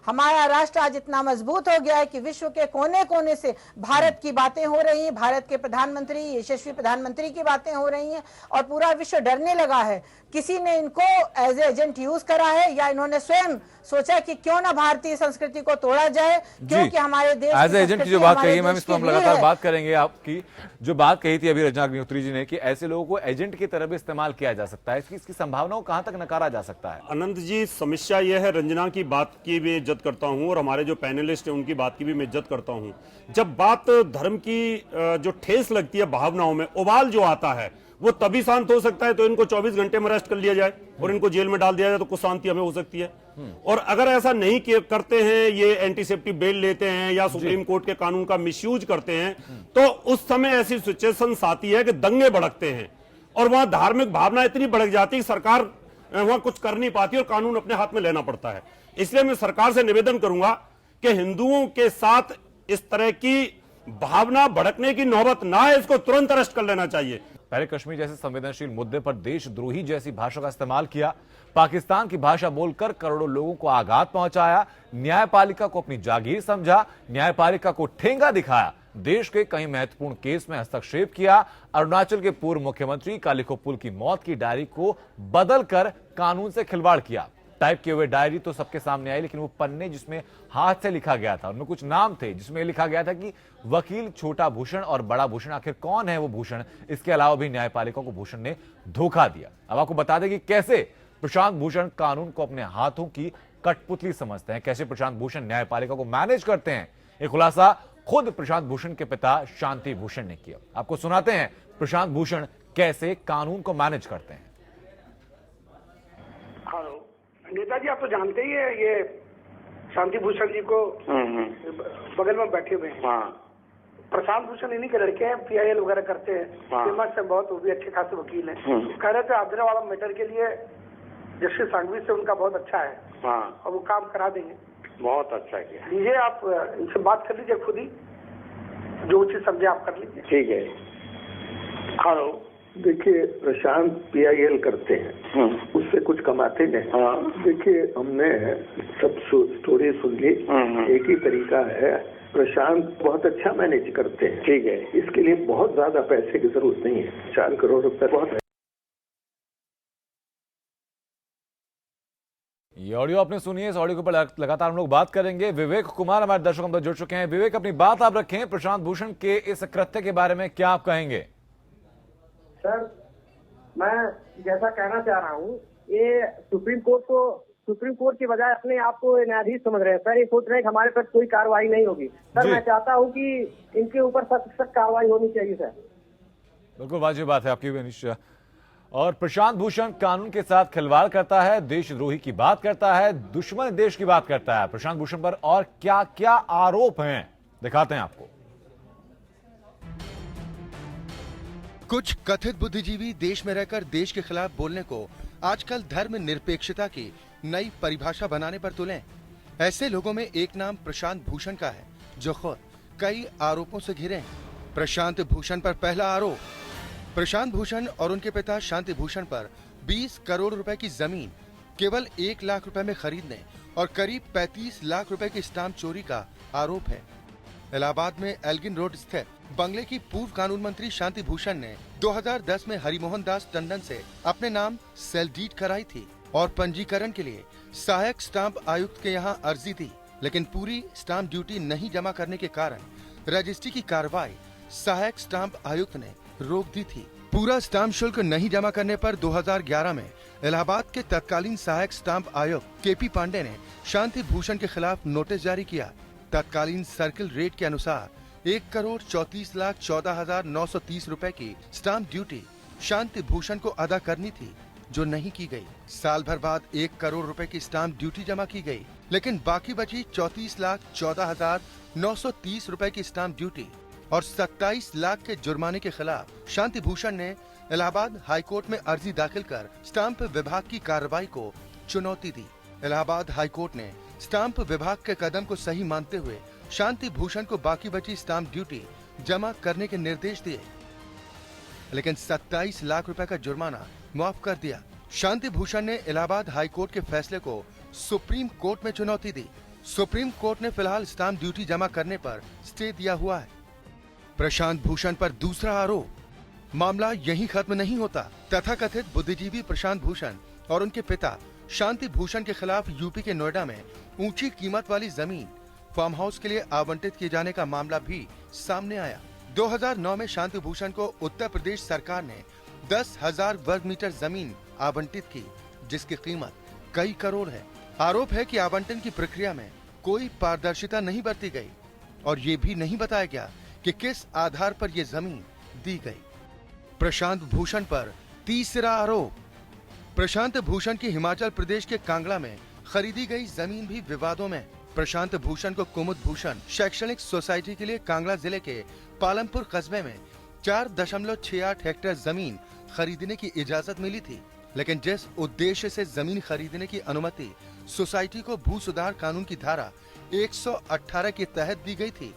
हमारा राष्ट्र आज इतना मजबूत हो गया है कि विश्व के कोने कोने से भारत की बातें हो रही हैं, भारत के प्रधानमंत्री, यशस्वी प्रधानमंत्री की बातें हो रही हैं, और पूरा विश्व डरने लगा है। किसी ने इनको एज एजेंट यूज करा है, या इन्होंने स्वयं सोचा कि क्यों ना भारतीय संस्कृति को तोड़ा जाए, क्योंकि हमारे देश एज एजेंट की जो बात कही, मैम इस पर हम लगातार बात करेंगे। आपकी जो बात कही थी अभी रंजना अग्निहोत्री जी ने कि ऐसे लोगों को एजेंट की तरह भी इस्तेमाल किया जा सकता है, इसकी संभावनाओं कहां तक नकारा जा सकता है? अनंत जी, समस्या यह है, रंजना की बात की भी इज्जत करता हूं और हमारे जो पैनलिस्ट हैं उनकी बात की भी मैं इज्जत करता हूं। जब बात धर्म की जो ठेस लगती है भावनाओं में, उबाल जो आता है, वो तभी शांत हो सकता है तो इनको 24 घंटे में अरेस्ट कर लिया जाए और इनको जेल में डाल दिया जाए तो कुछ शांति हमें हो सकती है। और अगर ऐसा नहीं करते हैं, ये एंटीसेप्टिक बेल लेते हैं या सुप्रीम कोर्ट के कानून का मिसयूज करते हैं, तो उस समय ऐसी सिचुएशन आती है कि दंगे भड़कते हैं और वहां धार्मिक भावना इतनी भड़क जाती है सरकार वहां कुछ कर नहीं पाती और कानून अपने हाथ में लेना पड़ता है। इसलिए मैं सरकार से निवेदन करूंगा कि हिंदुओं के साथ इस तरह की भावना भड़कने की नौबत ना है, इसको तुरंत अरेस्ट कर लेना चाहिए। पहले कश्मीर जैसे संवेदनशील मुद्दे पर देशद्रोही जैसी भाषा का इस्तेमाल किया, पाकिस्तान की भाषा बोलकर करोड़ों लोगों को आघात पहुंचाया, न्यायपालिका को अपनी जागीर समझा, न्यायपालिका को ठेंगा दिखाया, देश के कई महत्वपूर्ण केस में हस्तक्षेप किया। अरुणाचल के पूर्व मुख्यमंत्री कालिखो पुल की मौत की डायरी को बदलकर कानून से खिलवाड़ किया। टाइप किए हुए डायरी तो सबके सामने आई, लेकिन वो पन्ने जिसमें हाथ से लिखा गया था, उनमें कुछ नाम थे जिसमें लिखा गया था कि वकील छोटा भूषण और बड़ा भूषण। आखिर कौन है वो भूषण? इसके अलावा भी न्यायपालिका को भूषण ने धोखा दिया। अब आपको बता दें कि कैसे प्रशांत भूषण कानून को अपने हाथों की कठपुतली समझते हैं, कैसे प्रशांत भूषण न्यायपालिका को मैनेज करते हैं। ये खुलासा खुद प्रशांत भूषण के पिता शांति भूषण ने किया। आपको सुनाते हैं प्रशांत भूषण कैसे कानून को मैनेज करते हैं। हेलो नेताजी, आप तो जानते ही है ये शांति भूषण जी को बगल में बैठे हुए हैं। प्रशांत भूषण इन्हीं के लड़के हैं, PIL वगैरह करते हैं, फेमस है बहुत, वो भी अच्छे खासे वकील हैं। कह रहे थे आदरा वाला मैटर के लिए जस्टिस सांघवी से उनका बहुत अच्छा है और वो काम करा देंगे। बहुत अच्छा किया। लीजिए आप इनसे बात कर लीजिए, खुद ही जो उचित समझे आप कर लीजिए। ठीक है। हेलो, देखिए प्रशांत PIL करते हैं, उससे कुछ कमाते नहीं। देखिए हमने सब स्टोरी सुन ली, एक ही तरीका है। प्रशांत बहुत अच्छा मैनेज करते हैं। ठीक है, इसके लिए बहुत ज्यादा पैसे की जरूरत नहीं है। 4 करोड़ रुपए बहुत है। ये ऑडियो आपने सुनी है, इस ऑडियो के ऊपर लगातार हम लोग बात करेंगे। विवेक कुमार हमारे दर्शकों में जुड़ चुके हैं। विवेक, अपनी बात आप रखें, प्रशांत भूषण के इस कृत्य के बारे में क्या आप कहेंगे? सर, मैं जैसा कहना चाह रहा हूँ, ये सुप्रीम कोर्ट की बजाय अपने आप को न्यायाधीश समझ रहे हैं सर। ये सोच रहे हैं कि हमारे पर कोई कार्रवाई नहीं होगी। सर मैं चाहता हूँ कि इनके ऊपर सख्त कार्रवाई होनी चाहिए सर। बिल्कुल वाजिब बात है आपकी भी निश्चय। और प्रशांत भूषण कानून के साथ खिलवाड़ करता है, देशद्रोही की बात करता है, दुश्मन देश की बात करता है। प्रशांत भूषण पर और क्या क्या आरोप हैं, दिखाते हैं आपको। कुछ कथित बुद्धिजीवी देश में रहकर देश के खिलाफ बोलने को आजकल धर्म निरपेक्षता की नई परिभाषा बनाने पर तुले। ऐसे लोगों में एक नाम प्रशांत भूषण का है, जो खुद कई आरोपों से घिरे हैं। प्रशांत भूषण पर पहला आरोप, प्रशांत भूषण और उनके पिता शांति भूषण पर 20 करोड़ रुपए की जमीन केवल 1 लाख रुपए में खरीदने और करीब 35 लाख रुपए की स्टाम्प चोरी का आरोप है। इलाहाबाद में एल्गिन रोड स्थित बंगले की पूर्व कानून मंत्री शांति भूषण ने 2010 में हरिमोहन दास टंडन से अपने नाम सेल डीड कराई थी और पंजीकरण के लिए सहायक स्टाम्प आयुक्त के यहाँ अर्जी दी, लेकिन पूरी स्टाम्प ड्यूटी नहीं जमा करने के कारण रजिस्ट्री की कार्रवाई सहायक स्टाम्प आयुक्त ने रोक दी थी। पूरा स्टाम्प शुल्क नहीं जमा करने पर 2011 में इलाहाबाद के तत्कालीन सहायक स्टाम्प आयुक्त KP पांडे ने शांति भूषण के खिलाफ नोटिस जारी किया। तत्कालीन सर्किल रेट के अनुसार 1,34,14,930 रुपए की स्टाम्प ड्यूटी शांति भूषण को अदा करनी थी, जो नहीं की गई। साल भर बाद 1 करोड़ रुपए की स्टाम्प ड्यूटी जमा की गई, लेकिन बाकी बची 34,14,930 रुपए की स्टाम्प ड्यूटी और 27 लाख के जुर्माने के खिलाफ शांति भूषण ने इलाहाबाद हाईकोर्ट में अर्जी दाखिल कर स्टाम्प विभाग की कार्रवाई को चुनौती दी। इलाहाबाद हाईकोर्ट ने स्टाम्प विभाग के कदम को सही मानते हुए शांति भूषण को बाकी बची स्टाम्प ड्यूटी जमा करने के निर्देश दिए, लेकिन 27 लाख रुपए का जुर्माना माफ कर दिया। शांति भूषण ने इलाहाबाद हाईकोर्ट के फैसले को सुप्रीम कोर्ट में चुनौती दी। सुप्रीम कोर्ट ने फिलहाल स्टाम्प ड्यूटी जमा करने पर स्टे दिया हुआ है। प्रशांत भूषण पर दूसरा आरोप, मामला यहीं खत्म नहीं होता। तथाकथित बुद्धिजीवी प्रशांत भूषण और उनके पिता शांति भूषण के खिलाफ यूपी के नोएडा में ऊंची कीमत वाली जमीन फार्म हाउस के लिए आवंटित किए जाने का मामला भी सामने आया। 2009 में शांति भूषण को उत्तर प्रदेश सरकार ने 10,000 वर्ग मीटर जमीन आवंटित की, जिसकी कीमत कई करोड़ है। आरोप है कि आवंटन की प्रक्रिया में कोई पारदर्शिता नहीं बरती गई और ये भी नहीं बताया गया कि किस आधार पर ये जमीन दी गई। प्रशांत भूषण पर तीसरा आरोप, प्रशांत भूषण की हिमाचल प्रदेश के कांगड़ा में खरीदी गई जमीन भी विवादों में। प्रशांत भूषण को कुमुद भूषण शैक्षणिक सोसाइटी के लिए कांगड़ा जिले के पालमपुर कस्बे में 4.68 हेक्टेयर जमीन खरीदने की इजाजत मिली थी, लेकिन जिस उद्देश्य से जमीन खरीदने की अनुमति सोसाइटी को भू सुधार कानून की धारा 118 के तहत दी गई थी,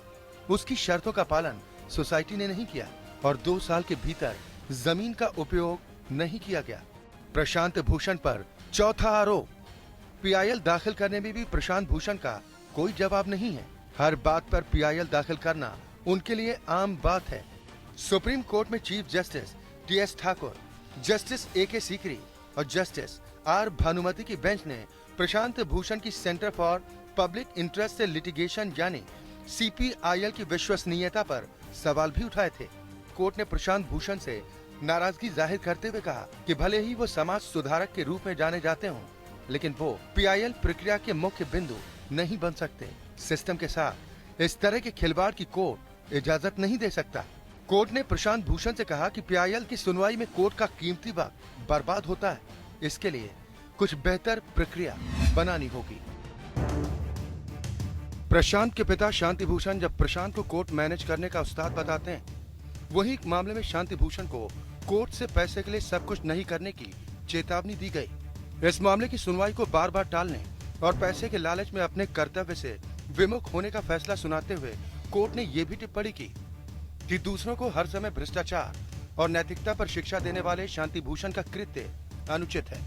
उसकी शर्तों का पालन सोसाइटी ने नहीं किया और 2 साल के भीतर जमीन का उपयोग नहीं किया गया। प्रशांत भूषण पर चौथा आरोप, PIL दाखिल करने में भी प्रशांत भूषण का कोई जवाब नहीं है। हर बात पर PIL दाखिल करना उनके लिए आम बात है। सुप्रीम कोर्ट में chief justice T S. Thakur, justice A K. Sikri और जस्टिस आर. भानुमति की बेंच ने प्रशांत भूषण की centre for public interest litigation यानी CPIL की विश्वसनीयता पर सवाल भी उठाए थे। कोर्ट ने प्रशांत भूषण से नाराजगी जाहिर करते हुए कहा कि भले ही वो समाज सुधारक के रूप में जाने जाते हों, लेकिन वो PIL प्रक्रिया के मुख्य बिंदु नहीं बन सकते। सिस्टम के साथ इस तरह के खिलवाड़ की कोर्ट इजाजत नहीं दे सकता। कोर्ट ने प्रशांत भूषण से कहा कि PIL की सुनवाई में कोर्ट का कीमती वक्त बर्बाद होता है, इसके लिए कुछ बेहतर प्रक्रिया बनानी होगी। प्रशांत के पिता शांति भूषण जब प्रशांत को कोर्ट मैनेज करने का उस्ताद बताते हैं, वही एक मामले में शांति भूषण को कोर्ट से पैसे के लिए सब कुछ नहीं करने की चेतावनी दी गई। इस मामले की सुनवाई को बार बार टालने और पैसे के लालच में अपने कर्तव्य से विमुख होने का फैसला सुनाते हुए कोर्ट ने ये भी टिप्पणी की कि दूसरों को हर समय भ्रष्टाचार और नैतिकता पर शिक्षा देने वाले शांति भूषण का कृत्य अनुचित है।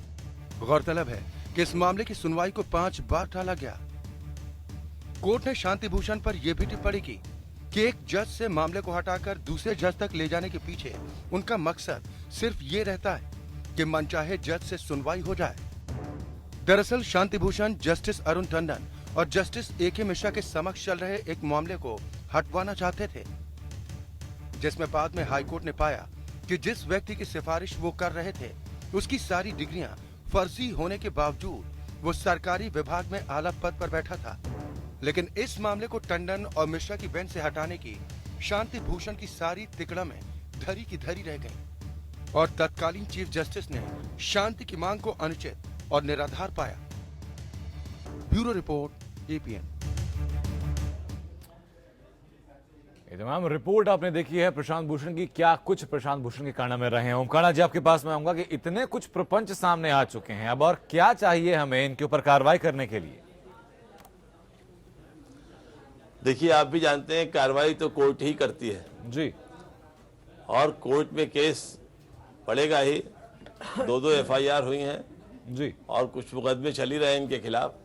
गौरतलब है कि इस मामले की सुनवाई को 5 बार टाला गया। कोर्ट ने शांति भूषण पर यह भी टिप्पणी की कि एक जज से मामले को हटाकर दूसरे जज तक ले जाने के पीछे उनका मकसद सिर्फ ये रहता है कि मनचाहे जज से सुनवाई हो जाए। दरअसल शांति भूषण जस्टिस अरुण टंडन और जस्टिस ए.के. मिश्रा के समक्ष चल रहे एक मामले को हटवाना चाहते थे, जिसमें बाद में हाईकोर्ट ने पाया कि जिस व्यक्ति की सिफारिश वो कर रहे थे उसकी सारी डिग्रियां फर्जी होने के बावजूद वो सरकारी विभाग में आला पद पर बैठा था। लेकिन इस मामले को टंडन और मिश्रा की बेंच से हटाने की शांति भूषण की सारी तिकड़म में धरी की धरी रह गई और तत्कालीन चीफ जस्टिस ने शांति की मांग को अनुचित और निराधार पाया। Bureau report, APN। ये तमाम रिपोर्ट आपने देखी है प्रशांत भूषण की। क्या कुछ प्रशांत भूषण के कारनामे रहे हैं। ओमकारा जी, आपके पास मैं आऊंगा कि इतने कुछ प्रपंच सामने आ चुके हैं, अब और क्या चाहिए हमें इनके ऊपर कार्रवाई करने के लिए? देखिए, आप भी जानते हैं कार्रवाई तो कोर्ट ही करती है जी, और कोर्ट में केस पड़ेगा ही। 2 FIR हुई हैं जी, और कुछ मुकदमे चल ही रहे हैं इनके खिलाफ।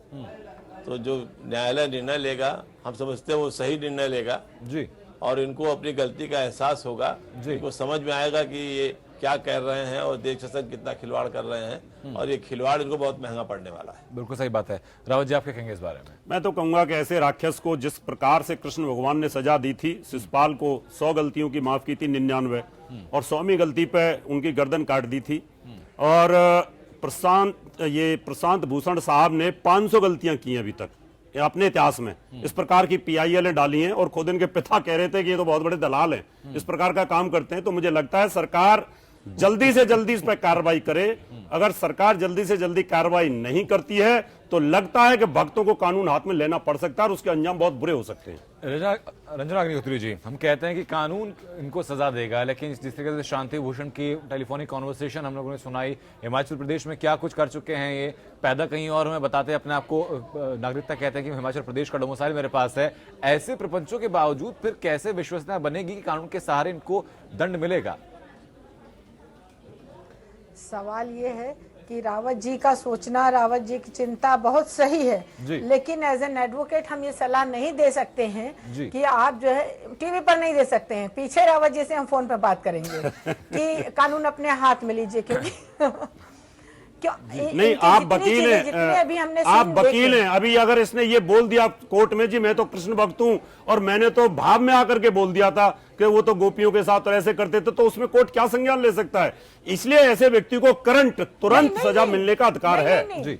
तो जो न्यायालय निर्णय लेगा, हम समझते हैं वो सही निर्णय लेगा जी, और इनको अपनी गलती का एहसास होगा, इनको समझ में आएगा कि ये क्या कह रहे हैं और देश शासन कितना खिलवाड़ कर रहे हैं, और ये खिलवाड़ इनको बहुत महंगा पड़ने वाला है। बिल्कुल सही बात है। रावत जी, आप क्या कहेंगे इस बारे में? मैं तो कहूंगा कि ऐसे राक्षस को जिस प्रकार से कृष्ण भगवान ने सजा दी थी, शिशुपाल को 100 गलतियों की माफ की थी 99, और 100वीं गलती पे उनकी गर्दन काट दी थी। और प्रशांत भूषण साहब ने 500 गलतियां की हैं अभी तक अपने इतिहास में। इस प्रकार की PIL डाली हैं, और खुद इनके पिता कह रहे थे कि ये तो बहुत बड़े दलाल हैं, इस प्रकार का काम करते हैं। तो मुझे लगता है सरकार जल्दी से जल्दी इस पर कार्रवाई करे। अगर सरकार जल्दी से जल्दी कार्रवाई नहीं करती है तो लगता है कि भक्तों को कानून हाथ में लेना पड़ सकता है और उसके अंजाम बहुत बुरे हो सकते हैं। रंजना अग्निहोत्री जी, हम कहते हैं कि कानून इनको सजा देगा, लेकिन जिस तरीके से शांति भूषण की टेलीफोनिक कॉन्वर्सेशन हम लोगों ने सुनाई, हिमाचल प्रदेश में क्या कुछ कर चुके हैं ये, पैदा कहीं और हमें बताते अपने आप को नागरिकता कहते हैं कि हिमाचल प्रदेश का डोमिसाइल मेरे पास है, ऐसे प्रपंचों के बावजूद फिर कैसे विश्वसनीयता बनेगी कि कानून के सहारे इनको दंड मिलेगा? सवाल ये है कि रावत जी का सोचना, रावत जी की चिंता बहुत सही है, लेकिन एज एन एडवोकेट हम ये सलाह नहीं दे सकते हैं कि आप जो है टीवी पर नहीं दे सकते हैं। पीछे रावत जी से हम फोन पर बात करेंगे कि कानून अपने हाथ में लीजिए, क्योंकि नहीं, आप वकील हैं, आप वकील हैं। अभी अगर इसने ये बोल दिया कोर्ट में, जी मैं तो कृष्ण भक्त हूं और मैंने तो भाव में आकर के बोल दिया था कि वो तो गोपियों के साथ ऐसे करते थे, तो उसमें कोर्ट क्या संज्ञान ले सकता है? इसलिए ऐसे व्यक्ति को तुरंत सजा मिलने का अधिकार है। जी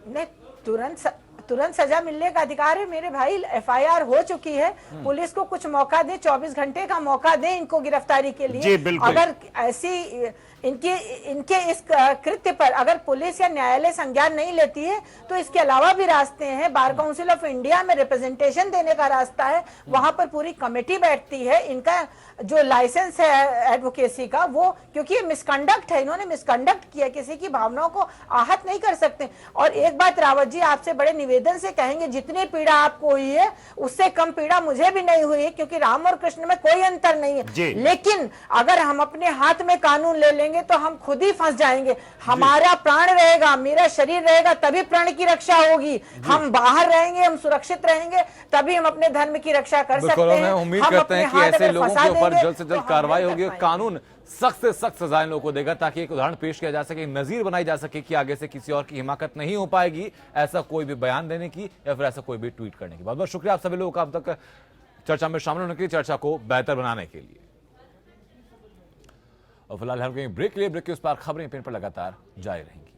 नहीं, तुरंत सजा मिलने का अधिकार है मेरे भाई। FIR हो चुकी है, पुलिस को कुछ मौका दे, 24 घंटे का मौका दे इनको गिरफ्तारी के लिए। अगर ऐसी इनके इस कृत्य पर अगर पुलिस या न्यायालय संज्ञान नहीं लेती है तो इसके अलावा भी रास्ते हैं। बार काउंसिल ऑफ इंडिया में रिप्रेजेंटेशन देने का रास्ता है, वहां पर पूरी कमेटी बैठती है। इनका जो लाइसेंस है एडवोकेसी का, वो क्योंकि ये मिसकंडक्ट है, इन्होंने मिसकंडक्ट किया, किसी की भावनाओं को आहत नहीं कर सकते। और एक बात रावत जी आपसे बड़े निवेदन आवेदन से कहेंगे जितनी पीड़ा आपको हुई है उससे कम पीड़ा मुझे भी नहीं हुई, क्योंकि राम और कृष्ण में कोई अंतर नहीं है। लेकिन अगर हम अपने हाथ में कानून ले लेंगे तो हम खुद ही फंस जाएंगे। हमारा प्राण रहेगा, मेरा शरीर रहेगा, तभी प्राण की रक्षा होगी। हम बाहर रहेंगे, हम सुरक्षित रहेंगे, तभी हम अपने धर्म की रक्षा कर सकते हैं। उम्मीद करते हैं कि ऐसे लोगों के ऊपर जल्द से जल्द कार्रवाई होगी और कानून सख्त से सख्त सजाएं लोगों को देगा, ताकि एक उदाहरण पेश किया जा सके, नजीर बनाई जा सके कि आगे से किसी और की हिमाकत नहीं हो पाएगी ऐसा कोई भी बयान देने की या फिर ऐसा कोई भी ट्वीट करने की। बहुत बहुत शुक्रिया आप सभी लोगों का अब तक चर्चा में शामिल होने के लिए, चर्चा को बेहतर बनाने के लिए। और फिलहाल हम कहीं ब्रेक के लिए, ब्रेक के उस पार खबरें पेन पर लगातार जारी रहेंगी।